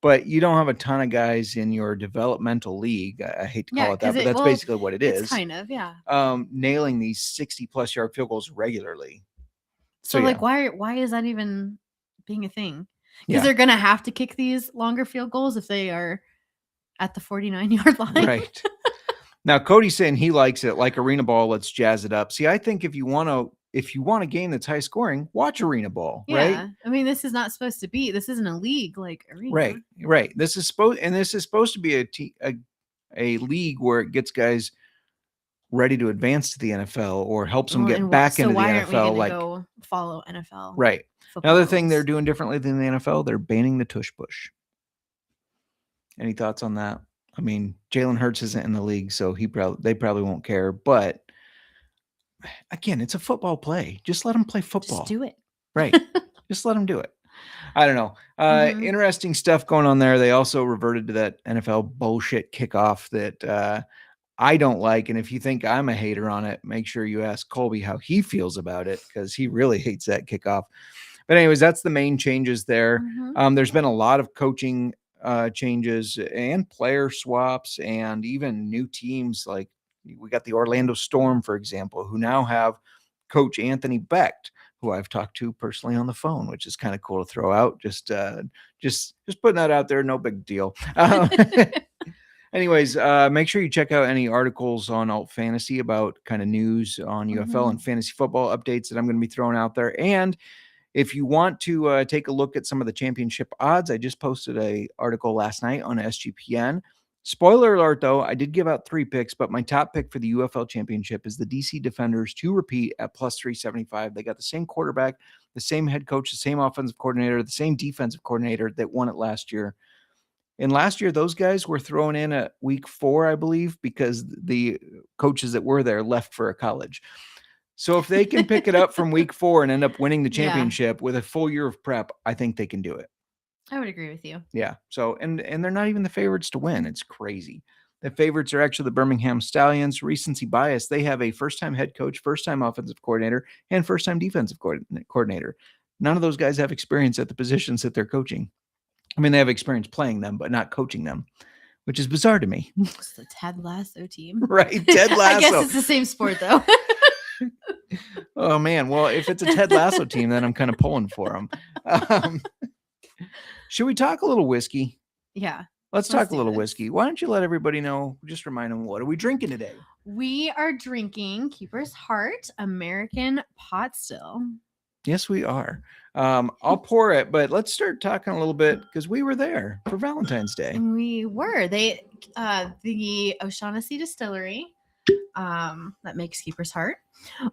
but you don't have a ton of guys in your developmental league. I hate to call it that, but that's basically what it is. It's kind of, yeah. Nailing these 60+ yard field goals regularly. So like, why is that even being a thing? Because Yeah. they're gonna have to kick these longer field goals if they are at the 49-yard line. Right. Now Cody's saying he likes it like arena ball. Let's jazz it up. See, I think if you want a game that's high scoring, watch arena ball. Yeah. Right. I mean, this is not supposed to be. This isn't a league like arena. Right. This is supposed to be a league where it gets guys ready to advance to the NFL or helps them get back into the NFL. Aren't we gonna go follow NFL? Right. Another thing they're doing differently than the NFL, they're banning the tush push. Any thoughts on that? I mean, Jalen Hurts isn't in the league, so they probably won't care. But again, it's a football play. Just let them play football. Just do it. Right. Just let them do it. I don't know. Interesting stuff going on there. They also reverted to that NFL bullshit kickoff that I don't like. And if you think I'm a hater on it, make sure you ask Colby how he feels about it, because he really hates that kickoff. But anyways, that's the main changes there. There's been a lot of coaching changes and player swaps and even new teams. Like we got the Orlando Storm, for example, who now have Coach Anthony Becht, who I've talked to personally on the phone, which is kind of cool to throw out. Just putting that out there. No big deal. Anyways, make sure you check out any articles on Alt Fantasy about kind of news on UFL and fantasy football updates that I'm going to be throwing out there. And if you want to take a look at some of the championship odds, I just posted an article last night on SGPN. Spoiler alert, though, I did give out 3 picks, but my top pick for the UFL Championship is the DC Defenders to repeat at plus 375. They got the same quarterback, the same head coach, the same offensive coordinator, the same defensive coordinator that won it last year. And last year, those guys were thrown in at week 4, I believe, because the coaches that were there left for a college. So if they can pick it up from week 4 and end up winning the championship with a full year of prep, I think they can do it. I would agree with you. Yeah. So, and they're not even the favorites to win. It's crazy. The favorites are actually the Birmingham Stallions. Recency bias. They have a first-time head coach, first-time offensive coordinator, and first-time defensive coordinator. None of those guys have experience at the positions that they're coaching. I mean, they have experience playing them, but not coaching them, which is bizarre to me. It's the Ted Lasso team. Right. Ted Lasso. I guess it's the same sport, though. Oh, man. Well, if it's a Ted Lasso team, then I'm kind of pulling for them. Should we talk a little whiskey? Yeah. Let's talk a little whiskey. Why don't you let everybody know, just remind them, what are we drinking today? We are drinking Keeper's Heart American Pot Still. Yes, we are. I'll pour it, but let's start talking a little bit because we were there for Valentine's Day. We were. The O'Shaughnessy Distillery that makes Keeper's Heart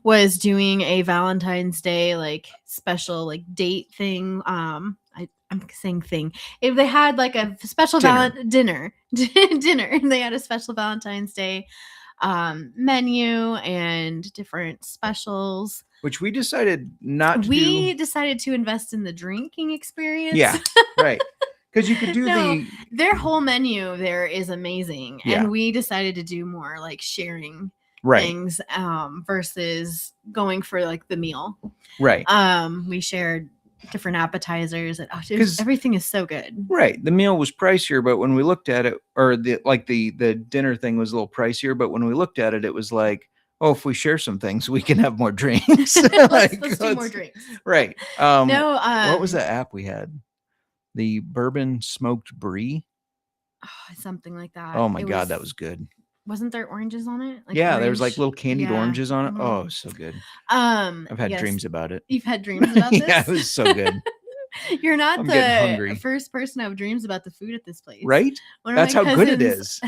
was doing a Valentine's Day like special like date thing. I'm saying thing. If they had like a special dinner, they had a special Valentine's Day menu and different specials. Which we decided not to do. We decided to invest in the drinking experience. Yeah, right. Because you could do their whole menu there is amazing. Yeah. And we decided to do more like sharing things versus going for like the meal. Right. We shared different appetizers and everything is so good. Right. The meal was pricier, but when we looked at it, or the dinner thing was a little pricier, but when we looked at it, it was like, oh, if we share some things, we can have more drinks. let's do more drinks. Right. What was that app we had? The bourbon smoked brie? Oh, something like that. Oh my God, that was good. Wasn't there oranges on it? Like there was like little candied oranges on it. Oh, so good. I've had dreams about it. You've had dreams about this? Yeah, it was so good. You're not the first person to have dreams about the food at this place. Right? That's how good it is.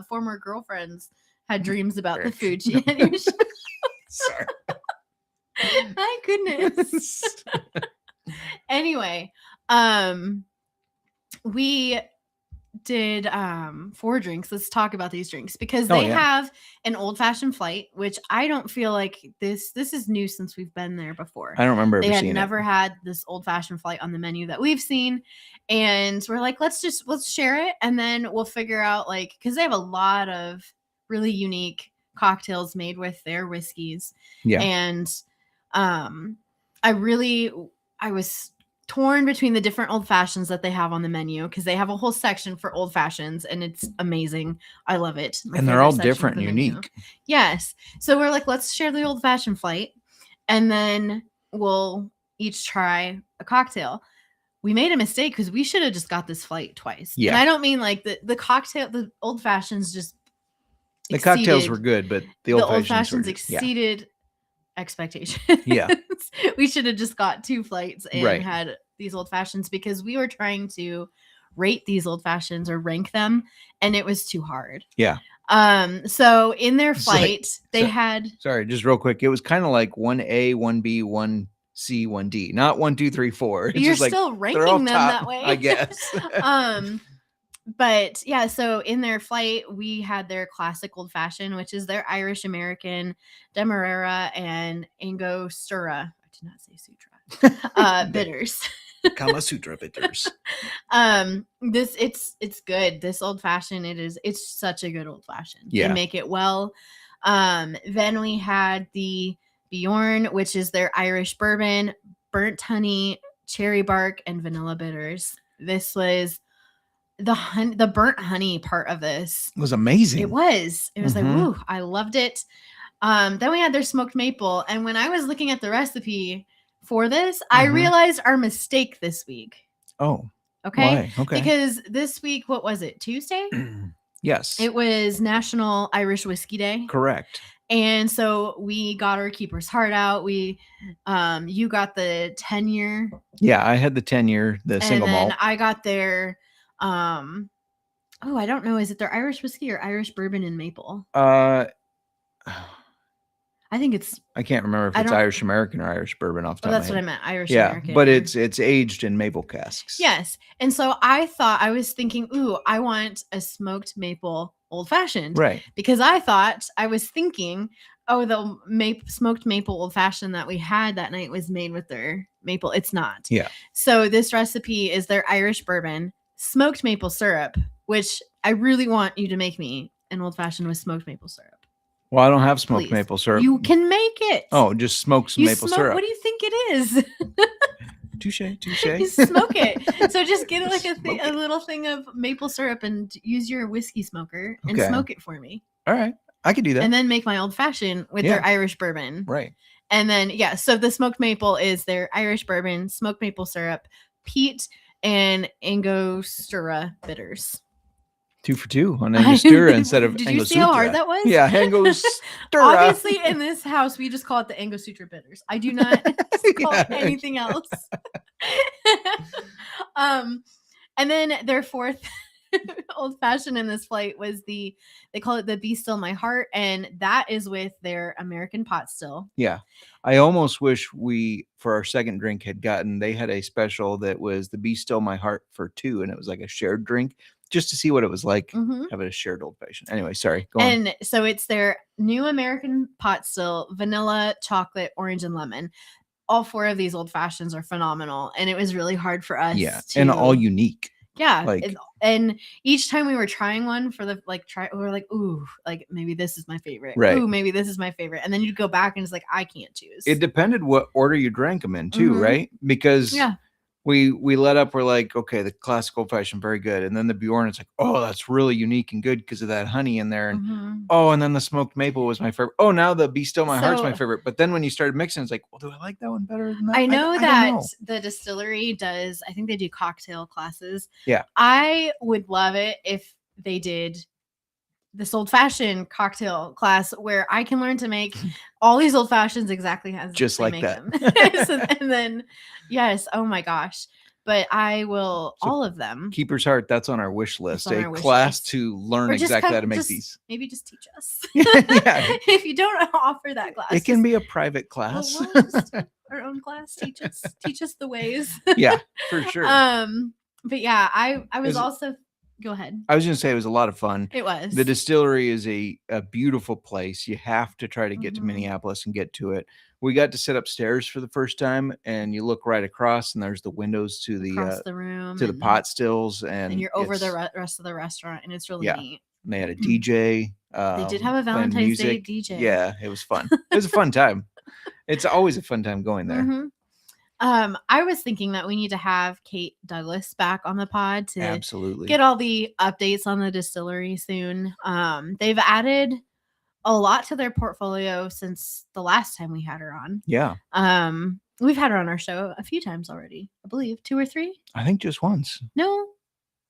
Former girlfriends had dreams about the food she had. Sorry. My goodness. Anyway, we did 4 drinks. Let's talk about these drinks because they have an old-fashioned flight, which I don't feel like this is new since we've been there before. I don't remember they had never had this old-fashioned flight on the menu that we've seen, and we're like, let's share it, and then we'll figure out like because they have a lot of really unique cocktails made with their whiskeys. Yeah. And I was torn between the different old fashions that they have on the menu because they have a whole section for old fashions and it's amazing. I love it. And they're all different and unique. Yes. So we're like, let's share the old fashioned flight and then we'll each try a cocktail. We made a mistake because we should have just got this flight twice. Yeah. And I don't mean like the cocktail, the old fashions just the cocktails were good, but the old fashions exceeded expectations. Yeah. We should have just got 2 flights and Right. had these old fashions because we were trying to rate these old fashions or rank them and it was too hard. Yeah. So in their flight, they had sorry, just real quick. It was kind of like 1A, 1B, 1C, 1D, not 1, 2, 3, 4. It's you're just like, still ranking them that way. I guess. But yeah, so in their flight, we had their classic old fashioned, which is their Irish American, Demerara, and Angostura. I did not say Sutra. Bitters. Kama Sutra bitters. It's good. This old fashioned, it's such a good old fashioned. Yeah. They make it well. Then we had the Bjorn, which is their Irish bourbon, burnt honey, cherry bark, and vanilla bitters. This was the burnt honey part of this. It was amazing. It was like, woo, I loved it. Then we had their smoked maple. And when I was looking at the recipe for this, I realized our mistake this week. Oh, okay. Why? Okay. Because this week, what was it? Tuesday? Yes. It was National Irish Whiskey Day. Correct. And so we got our keeper's heart out. You got the 10-year. Yeah, I had the 10-year, the single malt. And I got their, I don't know. Is it their Irish whiskey or Irish bourbon and maple? I think I can't remember if it's Irish American or Irish bourbon off the top of my head. That's what I meant. Irish American. But it's aged in maple casks. Yes. And so I was thinking, I want a smoked maple old fashioned. Right. Because I was thinking, the smoked maple old fashioned that we had that night was made with their maple. It's not. Yeah. So this recipe is their Irish bourbon, smoked maple syrup, which I really want you to make me an old fashioned with smoked maple syrup. Well, I don't have smoked maple syrup. You can make it. Oh, just smoke some maple syrup. What do you think it is? Touche. You smoke it. So just get like a little thing of maple syrup and use your whiskey smoker and smoke it for me. All right. I could do that. And then make my old fashioned with their Irish bourbon. Right. And then, so the smoked maple is their Irish bourbon, smoked maple syrup, peat, and Angostura bitters. 2 for 2 on Angostura instead of Angostura. Did you see how hard that was? Yeah, Angostura. Obviously, in this house, we just call it the Angostura bitters. I do not call it anything else. And then their fourth old fashioned in this flight was they call it the Be Still My Heart, and that is with their American pot still. Yeah. I almost wish for our second drink they had a special that was the Be Still My Heart for 2, and it was like a shared drink. Just to see what it was like, have it a shared old fashioned. Anyway, sorry. Go on. And so it's their new American pot still, vanilla, chocolate, orange, and lemon. All 4 of these old fashions are phenomenal, and it was really hard for us. Yeah, and all unique. Yeah, and each time we were trying one for we were like, ooh, like maybe this is my favorite. Right. Ooh, maybe this is my favorite. And then you'd go back and it's like, I can't choose. It depended what order you drank them in too, right? Because we let up. We're like, okay, the classic old fashioned, very good. And then the Bjorn, it's like, oh, that's really unique and good because of that honey in there. And and then the smoked maple was my favorite. Oh, now the Be Still My Heart's my favorite. But then when you started mixing, it's like, well, do I like that one better than that? I know that the distillery does, I think they do cocktail classes. Yeah. I would love it if they did this old fashioned cocktail class where I can learn to make all these old fashions exactly as just they like make that. Them. And then, yes, oh my gosh. But I will all of them. Keeper's Heart, that's on our wish list. A class to learn exactly how to make these. Maybe just teach us. Yeah. If you don't offer that class. It can be a private class. Our own class. Teach us the ways. Yeah, for sure. But yeah, I was also go ahead. I was going to say it was a lot of fun. It was. The distillery is a beautiful place. You have to try to get to Minneapolis and get to it. We got to sit upstairs for the first time, and you look right across, and there's the windows to the room to the pot stills, and you're over the rest of the restaurant, and it's really neat. And they had a DJ. They did have a Valentine's Day DJ. Yeah, it was fun. It was a fun time. It's always a fun time going there. I was thinking that we need to have Kate Douglas back on the pod to Absolutely. get all the updates on the distillery soon. They've added a lot to their portfolio since the last time we had her on. Yeah. We've had her on our show a few times already, I believe 2 or 3. I think just once. No,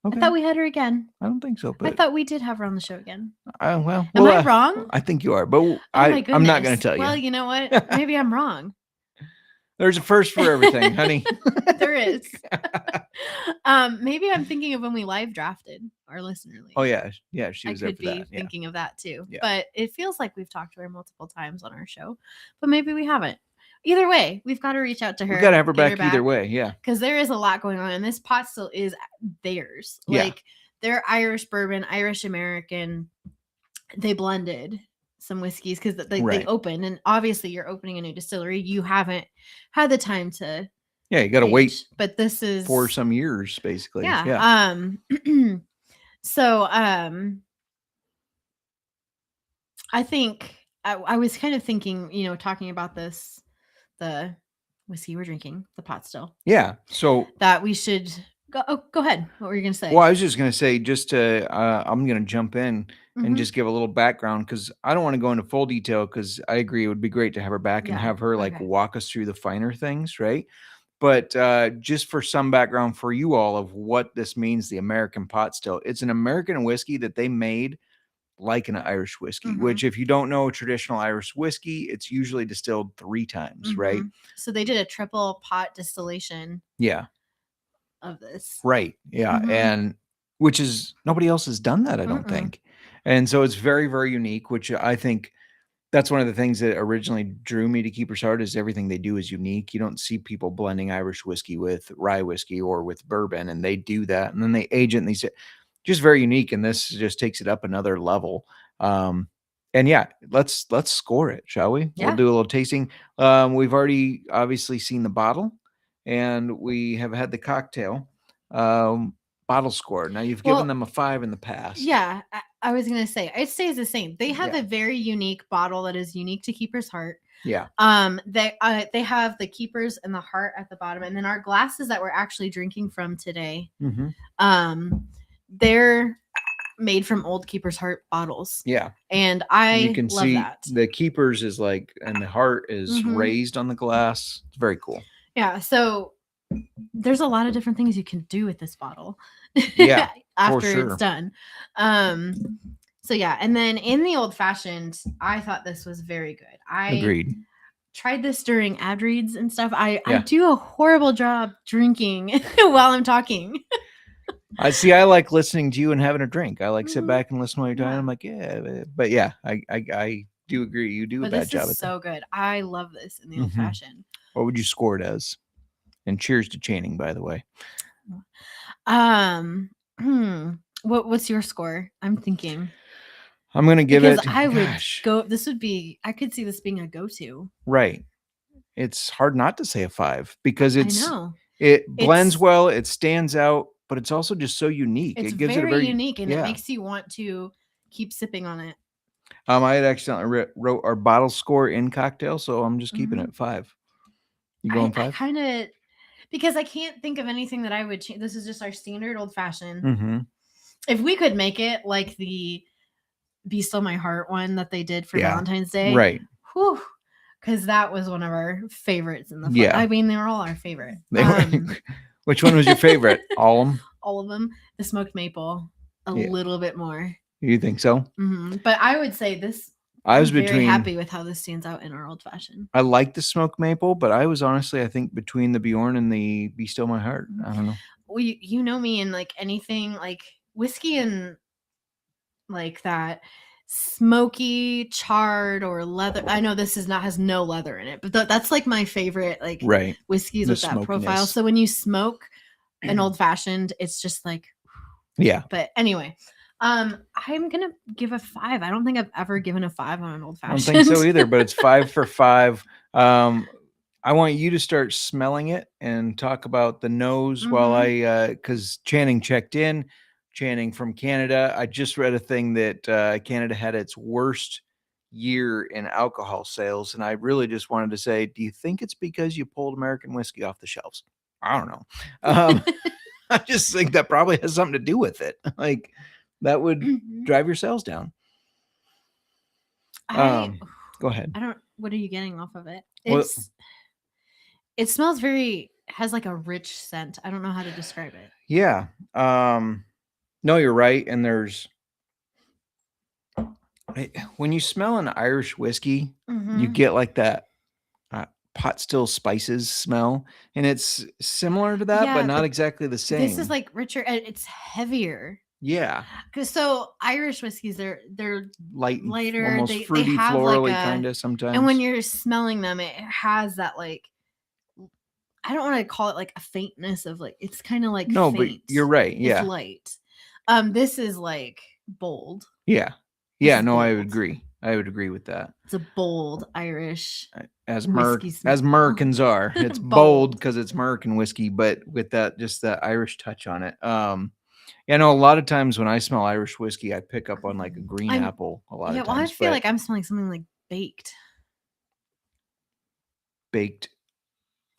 Okay. I thought we had her again. I don't think so, but I thought we did have her on the show again. well, Am I wrong? I think you are, but Oh my I'm not going goodness. to tell you. Well, you know what? Maybe I'm wrong. There's a first for everything, honey. There is. Maybe I'm thinking of when we live drafted our listener league. Oh yeah, she I was there could for be that. Yeah. thinking of that too. Yeah. But it feels like we've talked to her multiple times on our show, but maybe we haven't. Either way, we've got to reach out to her. We got to have her back either way. Yeah. Because there is a lot going on, and this pot still is theirs. Yeah. Like they're Irish bourbon, Irish American. They blended some whiskeys because they opened, and obviously you're opening a new distillery. You haven't had the time to. Yeah, you got to wait. But this is for some years, basically. Yeah. So I think I was kind of thinking, talking about this, the whiskey we're drinking, the pot still. Yeah. So that we should go. Oh, go ahead. What were you going to say? Well, I was just going to say, I'm going to jump in and just give a little background because I don't want to go into full detail because I agree it would be great to have her back and have her walk us through the finer things, right? But just for some background for you all of what this means, the American pot still, it's an American whiskey that they made like an Irish whiskey, which if you don't know traditional Irish whiskey, it's usually distilled 3 times, right? So they did a triple pot distillation. Yeah. Of this. Right. Yeah. And which is nobody else has done that, I don't think. And so it's very, very unique, which I think that's one of the things that originally drew me to Keeper's Heart is everything they do is unique. You don't see people blending Irish whiskey with rye whiskey or with bourbon, and they do that. And then they age it and these just very unique. And this just takes it up another level. And yeah, let's score it, shall we? Yeah. We'll do a little tasting. We've already obviously seen the bottle and we have had the cocktail bottle score. Now you've given them a 5 in the past. Yeah. I was going to say, it stays the same. They have a very unique bottle that is unique to Keeper's Heart. Yeah. They have the Keepers and the heart at the bottom. And then our glasses that we're actually drinking from today, they're made from old Keeper's Heart bottles. Yeah. And you can love see that. The Keepers is and the heart is raised on the glass. It's very cool. Yeah. So there's a lot of different things you can do with this bottle. Yeah. After it's done. So yeah. And then in the old fashioned, I thought this was very good. Agreed. Tried this during ad reads and stuff. I do a horrible job drinking while I'm talking. I like listening to you and having a drink. I like sit back and listen while you're talking. I'm like, yeah, but yeah, I do agree. You do a bad job. This is so good. I love this in the old fashioned. What would you score it as? And cheers to Channing, by the way. What's your score? I'm thinking. I'm gonna give it. I would go. This would be. I could see this being a go-to. Right. It's hard not to say a 5 because it blends well. It stands out, but it's also just so unique. It's it gives very it a very unique, and it makes you want to keep sipping on it. I had accidentally wrote our bottle score in cocktail, so I'm just keeping it 5. You going 5? I kind of. Because I can't think of anything that I would change. This is just our standard old fashioned. If we could make it like the Be Still My Heart one that they did for Valentine's Day. Right. Whew. Because that was one of our favorites in the fun. Yeah. I mean, they were all our favorite. Which one was your favorite? All of them? All of them. The smoked maple. A little bit more. You think so? But I would say this. I was very happy with how this stands out in our old fashioned. I like the smoked maple, but I was honestly, I think between the Bjorn and the Be Still My Heart. I don't know. Well, you know me and like anything like whiskey and like that smoky, charred or leather. I know this has no leather in it, but that's like my favorite like whiskeys with that profile. So when you smoke an old fashioned, it's just like But anyway. I'm gonna give a 5. I don't think I've ever given a 5 on an old fashioned. I don't think so either, but it's 5 for 5. I want you to start smelling it and talk about the nose while because Channing checked in. Channing from Canada. I just read a thing that Canada had its worst year in alcohol sales. And I really just wanted to say, do you think it's because you pulled American whiskey off the shelves? I don't know. I just think that probably has something to do with it. Like that would drive your sales down. Go ahead. What are you getting off of it? Well, It smells has like a rich scent. I don't know how to describe it. Yeah. No, you're right. And when you smell an Irish whiskey, you get like that pot still spices smell, and it's similar to that, but not exactly the same. This is like richer. It's heavier. Yeah. So Irish whiskeys, they're lighter, almost fruity, florally kind of sometimes. And when you're smelling them, it has that like, I don't want to call it like a faintness of like, it's kind of like faint. But you're right. Yeah. It's light. This is like bold. Yeah. Yeah. No, I would agree. I would agree with that. It's a bold Irish as Americans are. It's bold because it's American whiskey, but with that, just that Irish touch on it. Yeah, no, a lot of times when I smell Irish whiskey, I pick up on like a green apple a lot of times. Yeah, well, I feel like I'm smelling something like baked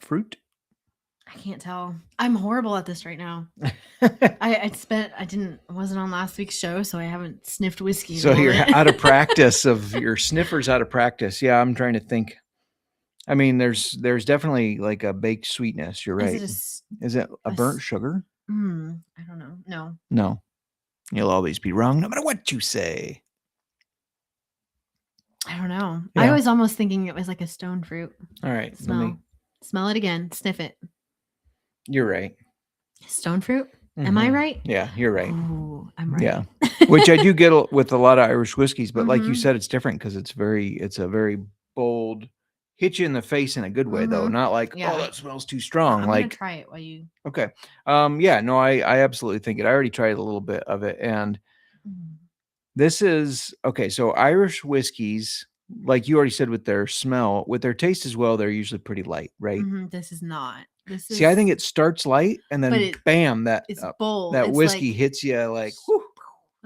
fruit. I can't tell. I'm horrible at this right now. I wasn't on last week's show, so I haven't sniffed whiskey. So you're out of practice. Your sniffer's out of practice. Yeah, I'm trying to think. I mean, there's definitely like a baked sweetness. You're right. Is it a burnt sugar? I don't know. No. You'll always be wrong no matter what you say. I don't know. Yeah. I was almost thinking it was like a stone fruit. All right. Smell it again. Sniff it. You're right. Stone fruit? Mm-hmm. Am I right? Yeah, you're right. Oh, I'm right. Yeah. Which I do get with a lot of Irish whiskeys, but like you said, it's different because it's a very bold, hit you in the face in a good way though. Not like, oh, that smells too strong. I'm gonna try it while you. Okay. Yeah, no, I absolutely think it. I already tried a little bit of it. And this is okay. So Irish whiskeys, like you already said, with their smell, with their taste as well, they're usually pretty light, right? This is not. See, I think it starts light and then bam, it's bold. That whiskey like, hits you like, whoo,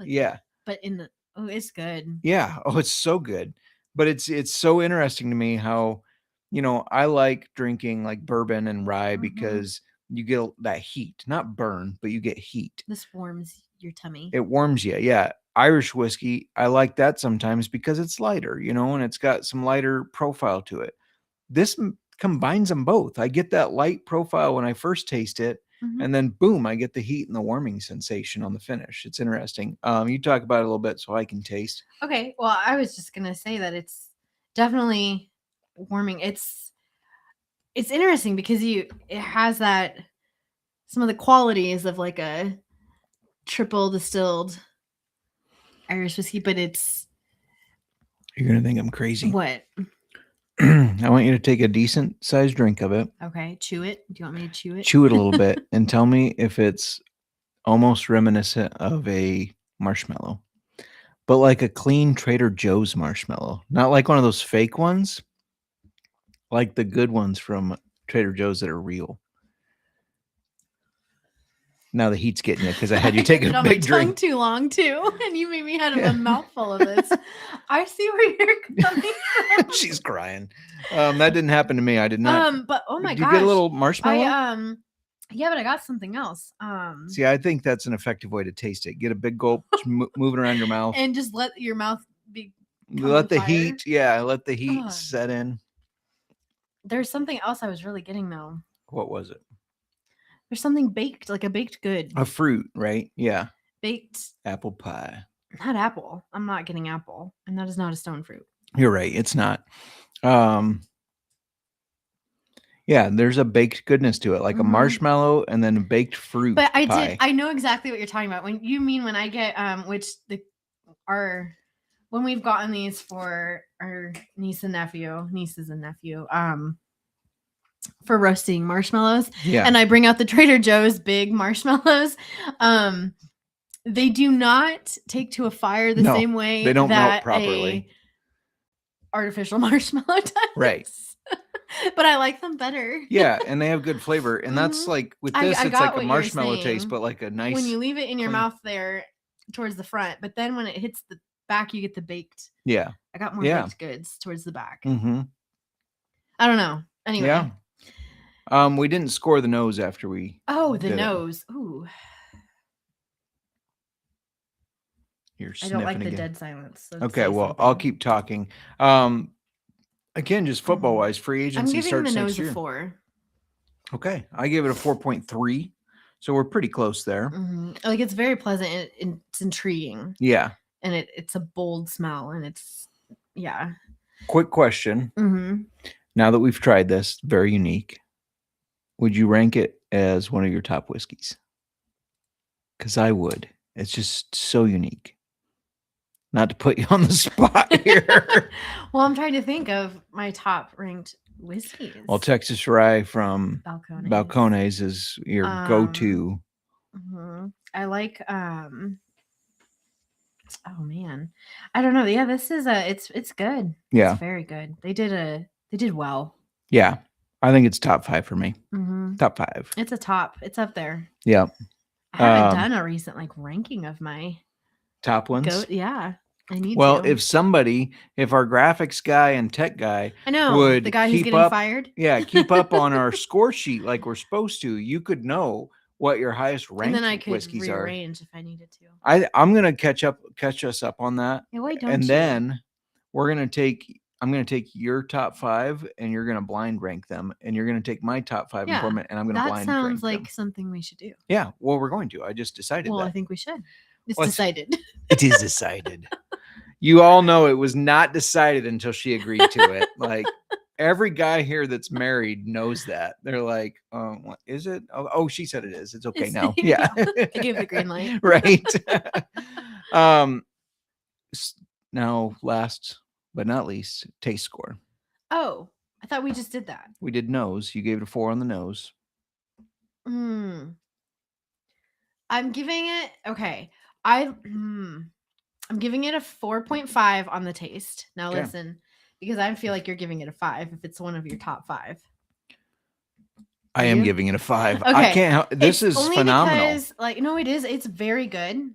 yeah. But it's good. Yeah. Oh, it's so good. But it's so interesting to me how, I like drinking like bourbon and rye because you get that heat, not burn, but you get heat. This warms your tummy. It warms you. Yeah. Irish whiskey, I like that sometimes because it's lighter, and it's got some lighter profile to it. This combines them both. I get that light profile when I first taste it, and then boom, I get the heat and the warming sensation on the finish. It's interesting. You talk about it a little bit so I can taste. Okay. Well, I was just gonna say that it's definitely warming. It's interesting because it has that some of the qualities of like a triple distilled Irish whiskey, but you're gonna think I'm crazy. What? I want you to take a decent sized drink of it. Okay, chew it. Do you want me to chew it? Chew it a little bit and tell me if it's almost reminiscent of a marshmallow, but like a clean Trader Joe's marshmallow, not like one of those fake ones, like the good ones from Trader Joe's that are real. Now the heat's getting you because I had you take a big drink. Too long too, and you made me have a mouthful of this. I see where you're coming from. She's crying. That didn't happen to me. I did not. But oh my gosh, you get a little marshmallow? Yeah, but I got something else. See, I think that's an effective way to taste it. Get a big gulp, move it around your mouth, and just let your mouth be. Let the heat, let the heat set in. There's something else I was really getting though. What was it? There's something baked, like a baked good. A fruit, right? Yeah. Baked. Apple pie. Not apple. I'm not getting apple. And that is not a stone fruit. You're right. It's not. Yeah, there's a baked goodness to it, like a marshmallow and then a baked fruit. But I know exactly what you're talking about. When I get when we've gotten these for our nieces and nephew, for roasting marshmallows. Yeah. And I bring out the Trader Joe's big marshmallows. They do not take to a fire the same way they don't melt properly. Artificial marshmallow does. Right. But I like them better. Yeah, and they have good flavor. And that's like with this, it's like a marshmallow taste, but like a nice when you leave it in your mouth there towards the front, but then when it hits the back, you get the baked. Yeah. I got more Yeah. baked goods towards the back. Mm-hmm. I don't know. Anyway. Yeah. We didn't score the nose after we. Oh, the did it. nose. Ooh. You're I don't like sniffing the again. dead silence. So Okay, say well, I'll something. keep talking. Again, just football wise, free I'm agency giving starts the next nose year. a 4. Okay, I gave it a 4.3, so we're pretty close there. Like it's very pleasant and it's intriguing. Yeah. And it's a bold smell and it's Quick question. Mm-hmm. Now that we've tried this, very unique. Would you rank it as one of your top whiskeys? Because I would. It's just so unique. Not to put you on the spot here. Well, I'm trying to think of my top ranked whiskeys. Well, Texas Rye from Balcones. Balcones is your go-to. I like oh man. I don't know. Yeah, this is it's good. Yeah. It's very good. They did well. Yeah. I think it's top 5 for me. Top 5. It's a top. It's up there. Yeah. I haven't done a recent ranking of my top ones. Yeah. I need well, to. if our graphics guy and tech guy I know would the guy who's getting fired. Yeah, keep up on our score sheet like we're supposed to, you could know what your highest ranked and then I could whiskeys rearrange if I needed to. I'm gonna catch us up on that. Yeah, why don't and you? Then I'm gonna take your top 5 and you're gonna blind rank them, and you're gonna take my top 5 informant and I'm gonna blind rank them. That sounds like something we should do. Yeah, well, we're going to. I just decided Well, that. I think we should. It's decided. It is decided. You all know it was not decided until she agreed to it. Like every guy here that's married knows that. They're like, what is it? Oh, she said it is. It's okay now. Yeah. I gave the green light. Right. Now, last but not least, taste score. Oh, I thought we just did that. We did nose. You gave it a 4 on the nose. I'm giving it I'm giving it a 4.5 on the taste. Now listen, because I feel like you're giving it a 5 if it's one of your top 5. I am giving it a 5. Okay. I can't help. This is only phenomenal. Because, no, it is. It's very good.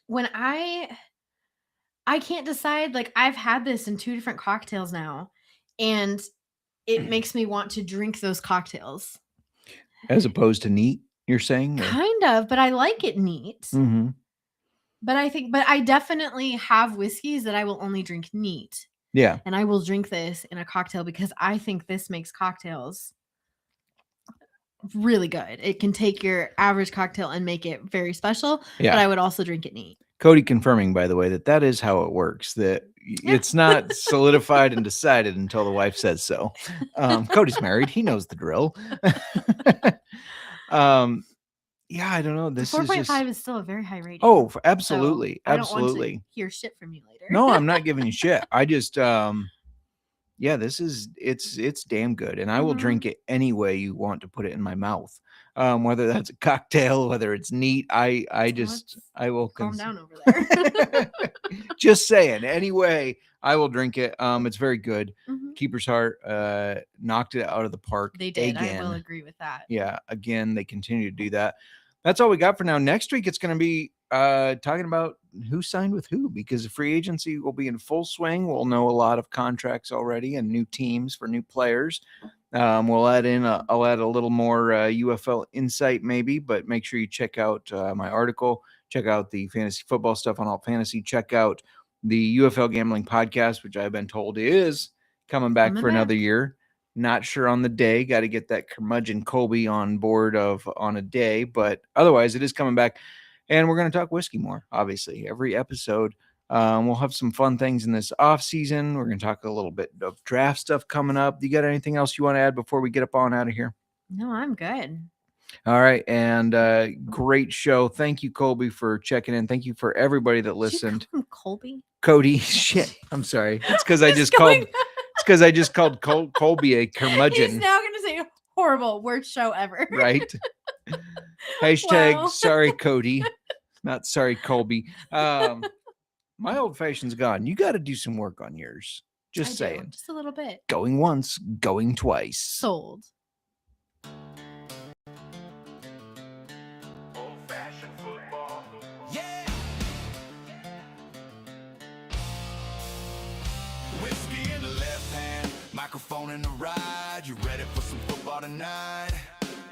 When I can't decide. I've had this in 2 different cocktails now, and it makes me want to drink those cocktails. As opposed to neat, you're saying? Kind of, but I like it neat. Mm-hmm. But I definitely have whiskeys that I will only drink neat. Yeah. And I will drink this in a cocktail because I think this makes cocktails really good. It can take your average cocktail and make it very special. Yeah. But I would also drink it neat. Cody confirming, by the way, that is how it works. That it's not solidified and decided until the wife says so. Cody's married. He knows the drill. Yeah, I don't know. This 4.5 is still a very high rating. Oh, absolutely. So absolutely. I don't want to hear shit from you later. No, I'm not giving you shit. I just yeah, it's damn good. And I will drink it any way you want to put it in my mouth. Whether that's a cocktail, whether it's neat, I will calm down over there. Just saying, anyway, I will drink it. It's very good. Keeper's Heart knocked it out of the park. They did. Again. I will agree with that. Yeah, again, they continue to do that. That's all we got for now. Next week, it's going to be talking about who signed with who, because the free agency will be in full swing. We'll know a lot of contracts already and new teams for new players. I'll add a little more UFL insight maybe, but make sure you check out my article, check out the fantasy football stuff on Alt Fantasy, check out the UFL Gambling Podcast, which I've been told is coming back for another year. Not sure on the day. Got to get that curmudgeon Colby on board on a day, but otherwise it is coming back. And we're going to talk whiskey more, obviously, every episode. We'll have some fun things in this off season. We're going to talk a little bit of draft stuff coming up. You got anything else you want to add before we get up on out of here? No, I'm good. All right. And great show. Thank you, Colby, for checking in. Thank you for everybody that listened. Did you call him Colby? Cody. Shit. I'm sorry. It's because I just called. It's because I just called Colby a curmudgeon. He's now going to say horrible worst show ever. Right. Hashtag sorry, Cody. Not sorry, Colby. My old fashioned's gone. You got to do some work on yours. Just saying. Just a little bit. Going once, going twice. Sold. Microphone in the ride, you ready for some football tonight?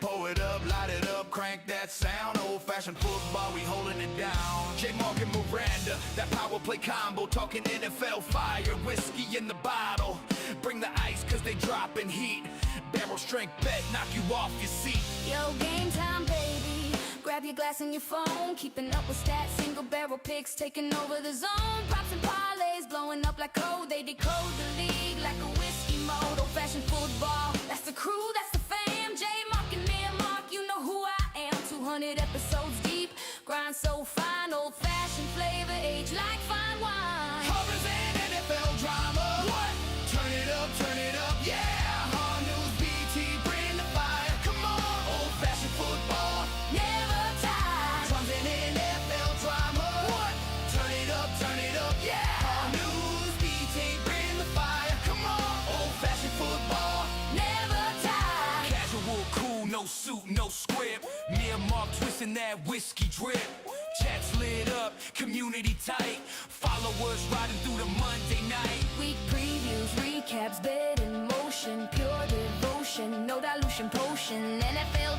Pull it up, light it up, crank that sound. Old-fashioned football, we holding it down. JMark and Miranda, that power play combo. Talking NFL fire, whiskey in the bottle. Bring the ice, cause they dropping heat. Barrel strength bet, knock you off your seat. Yo, game time, baby. Grab your glass and your phone. Keeping up with stats, single barrel picks, taking over the zone. Props and parlays, blowing up like code. They decode the league like a whiskey mode. Old-fashioned football, that's the crew, that's the fam. JMark and Mir, Mark, you know who I am. 200 episodes deep, grind so fine. Old-fashioned flavor, age like fine wine. Horrors and NFL drama. What? Turn it up, yeah. Hard news, BT, bring the fire. Come on, old-fashioned football. Never tired. Drums and NFL drama. What? Turn it up, yeah. Hard news, BT, bring the fire. Come on, old-fashioned football. Never tired. Casual, cool, no suit, no script. Me and Mark twisting that whiskey drip. Chats lit up, community tight. Followers riding through the Monday night. Week previews, recaps, bet in motion. Pure devotion, no dilution potion. NFL